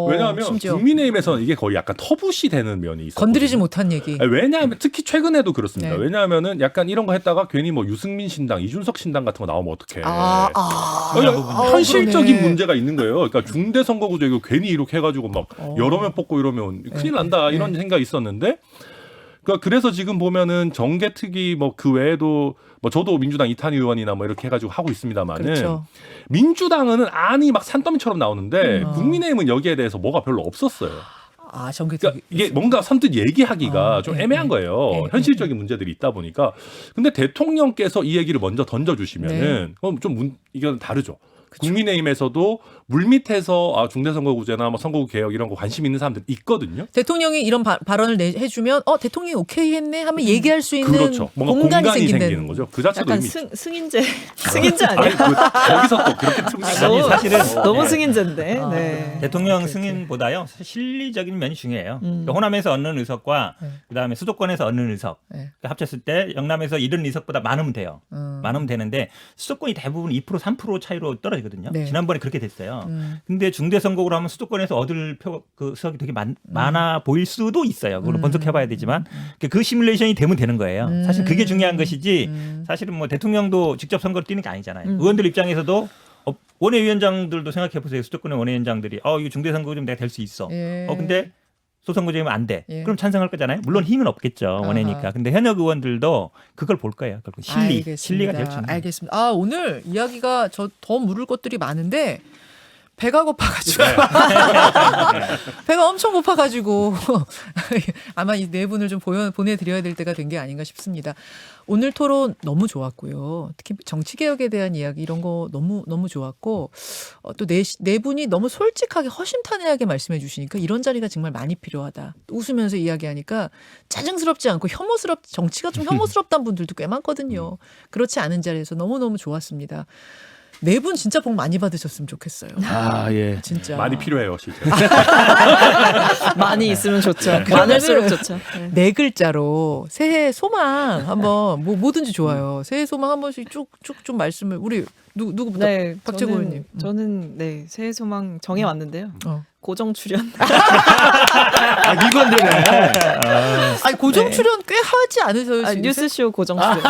왜냐하면 심지어 국민의힘에서는 이게 거의 약간 터부시 되는 면이 있어요. 건드리지 못한 얘기. 왜냐하면 특히 최근에도 그렇습니다. 네. 왜냐하면은 약간 이런 거 했다가 괜히 뭐 유승민 신당, 이준석 신당 같은 거 나오면 어떡해. 현실적인 그러네. 문제가 있는 거예요. 그러니까 중대선거구제 이거 괜히 이렇게 해가지고 막 여러 명 뽑고 이러면 큰일 난다 이런 생각이 있었는데 그래서 지금 보면은 정개특위 뭐 그 외에도 뭐 저도 민주당 이탄희 의원이나 뭐 이렇게 해가지고 하고 있습니다만은 그렇죠. 민주당은 안이 막 산더미처럼 나오는데 국민의힘은 여기에 대해서 뭐가 별로 없었어요. 정개특위. 그러니까 이게 뭔가 선뜻 얘기하기가 좀 네, 애매한 네. 거예요. 네, 현실적인 문제들이 있다 보니까. 근데 대통령께서 이 얘기를 먼저 던져주시면은 그럼 좀 이건 다르죠. 국민의힘에서도 물밑에서 중대선거구제나 뭐 선거구 개혁 이런 거 관심 있는 사람들 있거든요. 대통령이 이런 발언을 해주면 대통령이 오케이 했네 하면 얘기할 수 있는 그렇죠. 뭔가 공간이 생기는 거죠. 그 자체도 약간 의미 있죠. 승인제 아니야? 아니, 거기서 또 그렇게 아니, 사실은 너무 승인제인데. 네. 대통령 승인보다요 실리적인 면이 중요해요. 그러니까 호남에서 얻는 의석과 그다음에 수도권에서 얻는 의석 그러니까 합쳤을 때 영남에서 잃은 의석보다 많으면 돼요. 많으면 되는데 수도권이 대부분 2% 3% 차이로 떨어지거든요. 네. 지난번에 그렇게 됐어요. 근데 중대선거구로 하면 수도권에서 얻을 그 수석이 되게 많아 보일 수도 있어요. 그걸 분석해봐야 되지만 그 시뮬레이션이 되면 되는 거예요. 사실 그게 중요한 것이지 사실은 뭐 대통령도 직접 선거를 뛰는 게 아니잖아요. 의원들 입장에서도 원외위원장들도 생각해 보세요. 수도권의 원외위원장들이 이거 중대선거구면 내가 될 수 있어. 예. 근데 소선거제면 안 돼. 예. 그럼 찬성할 거잖아요. 물론 힘은 없겠죠. 원외니까. 근데 현역 의원들도 그걸 볼 거예요. 결국 실리가 제일 중요해요. 알겠습니다. 오늘 이야기가 저 더 물을 것들이 많은데 배가 고파가지고 배가 엄청 고파가지고 아마 이 네 분을 좀 보내드려야 될 때가 된 게 아닌가 싶습니다. 오늘 토론 너무 좋았고요. 특히 정치개혁에 대한 이야기 이런 거 너무 좋았고 또 네 분이 너무 솔직하게 허심탄회하게 말씀해 주시니까 이런 자리가 정말 많이 필요하다. 웃으면서 이야기하니까 짜증스럽지 않고 정치가 좀 혐오스럽다는 분들도 꽤 많거든요. 그렇지 않은 자리에서 너무너무 좋았습니다. 네 분 진짜 복 많이 받으셨으면 좋겠어요. 예. 진짜. 많이 필요해요, 실제. 많이 있으면 좋죠. 많을수록 좋죠. 네 글자로 새해 소망 한번 뭐든지 좋아요. 새해 소망 한 번씩 쭉쭉 좀 말씀을 우리 누구부터? 네, 박재고 의원님. 저는 네 새해 소망 정해 왔는데요. 고정 출연. 이건 되네. 아니 고정 출연 꽤 하지 않으세요? 뉴스쇼 고정 출연.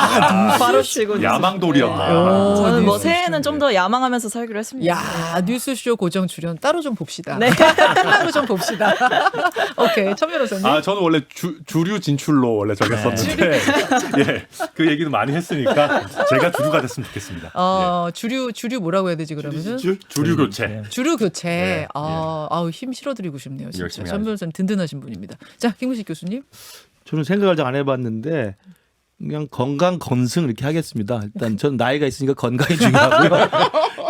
바로 치고 야망돌이었나. 저는 뭐 뉴스쇼. 새해는 좀 더 야망하면서 살기로 했습니다. 야 뉴스쇼 고정 출연 따로 좀 봅시다. 네. 따로 좀 봅시다. 오케이, 천 변호사님. 아, 저는 원래 주류 진출로 원래 정했었는데 예, 그 얘기도 많이 했으니까 제가 주류가 됐으면 좋겠습니다. 주류 뭐라고 해야 되지 그러면은? 주류 교체. 주류 교체. 네, 아우 힘 실어드리고 싶네요. 진짜. 열심히 천 변호사님 든든하신 분입니다. 자, 김문식 교수님. 저는 생각을 잘 안 해봤는데 그냥 건강 건승 이렇게 하겠습니다. 일단 전 나이가 있으니까 건강이 중요하고요.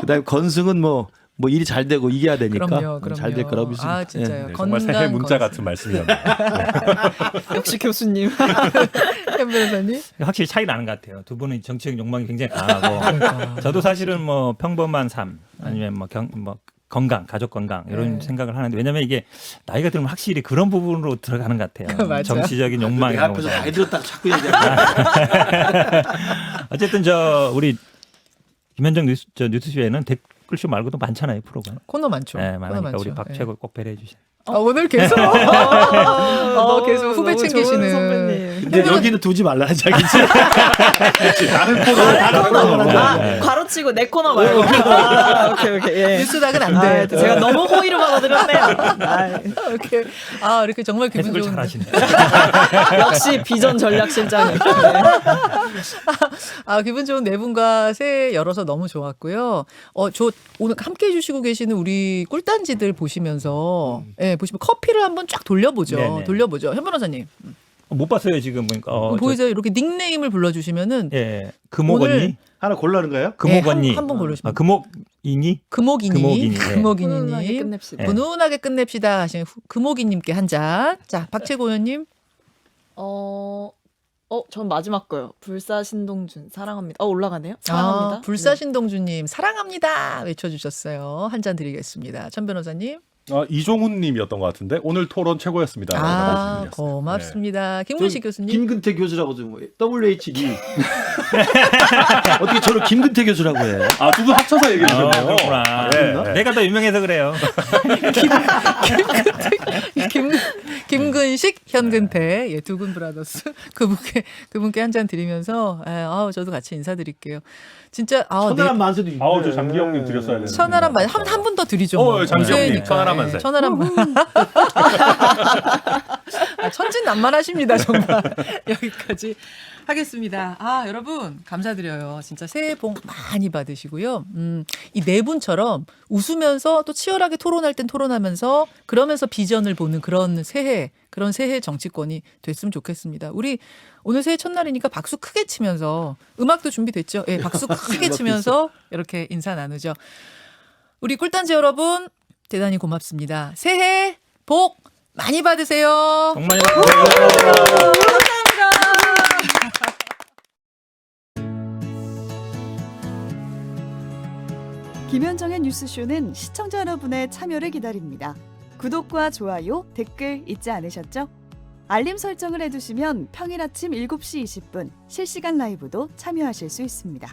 그다음에 건승은 뭐 일이 잘 되고 이겨야 되니까 그럼요. 잘 될 거라고 믿습니다. 아, 진짜요. 네, 정말 새해 문자 같은 말씀이었네요. 역시 교수님. 현 변호사님. 확실히 차이 나는 것 같아요. 두 분은 정치적 욕망이 굉장히 강하고 저도 사실은 뭐 평범한 삶 아니면 뭐 건강, 가족 건강 이런 네. 생각을 하는데 왜냐하면 이게 나이가 들면 확실히 그런 부분으로 들어가는 것 같아요. 맞아요. 정치적인 욕망이 내 앞에서 나이 들었다고 자꾸 얘기하는 어쨌든 우리 김현정 뉴스쇼에는 댓글쇼 말고도 많잖아요 프로가. 코너 많죠. 네, 코너 많으니까 많죠. 우리 박 네. 최고 꼭 배려해 주세요. 오늘 계속 계속 후배 너무 좋은 챙기시는 선배님. 근데 여기는 두지 말라는 자기지. 다른 코너. 가로치고 내 코너 말고. 오케이. 예. 뉴스닥은 안 돼. 제가 너무 호의를 받아들였네요. 오케이. 이렇게 정말 기분 해석을 좋은. 잘하시네. 역시 비전 전략실장님. 기분 좋은 네 분과 새해 열어서 너무 좋았고요. 저 오늘 함께 해주시고 계시는 우리 꿀단지들 보시면서, 보시면 커피를 한번 쫙 돌려보죠. 네네. 돌려보죠. 현 변호사님. 못 봤어요 지금 보니까. 보이세요? 이렇게 닉네임을 불러주시면은. 예, 금옥 오늘 언니, 하나 골라는 거예요? 금옥 언니. 한번 고르시면. 금옥이니. 금옥이니, 네. 훈훈하게 금옥이님. 끝냅시다. 네. 훈훈하게 끝냅시다 하시는 금옥이님께 한 잔. 자, 박채고 의원님. 전 마지막 거요. 불사신동준 사랑합니다. 올라가네요. 사랑합니다. 불사신동주님 사랑합니다 외쳐주셨어요. 한 잔 드리겠습니다. 천 변호사님. 이종훈님이었던 것 같은데 오늘 토론 최고였습니다. 고맙습니다. 김문식 교수님. 김근태 교수라고 좀 WHD. 어떻게 저를 김근태 교수라고 해? 두 분 합쳐서 얘기해 주셨네요. 그렇구나. 네. 내가 더 유명해서 그래요. 김근식, 현근태, 두 분 브라더스 그분께 한 잔 드리면서 저도 같이 인사드릴게요. 진짜 천하람 만세도 있고. 저 장기영님 드렸어야 되는데. 천하람 만 한 분 더 드리죠. 장기영님 새해니까. 천하람 만세. 천하람 만. 천진난만하십니다 정말. 여기까지 하겠습니다. 여러분 감사드려요. 진짜 새해 복 많이 받으시고요. 이 네 분처럼 웃으면서 또 치열하게 토론할 땐 토론하면서 그러면서 비전을 보는 그런 새해 정치권이 됐으면 좋겠습니다. 우리 오늘 새해 첫날이니까 박수 크게 치면서 음악도 준비됐죠? 예, 박수 크게 치면서 이렇게 인사 나누죠. 우리 꿀단지 여러분 대단히 고맙습니다. 새해 복 많이 받으세요. 정말 김현정의 뉴스쇼는 시청자 여러분의 참여를 기다립니다. 구독과 좋아요, 댓글 잊지 않으셨죠? 알림 설정을 해두시면 평일 아침 7시 20분 실시간 라이브도 참여하실 수 있습니다.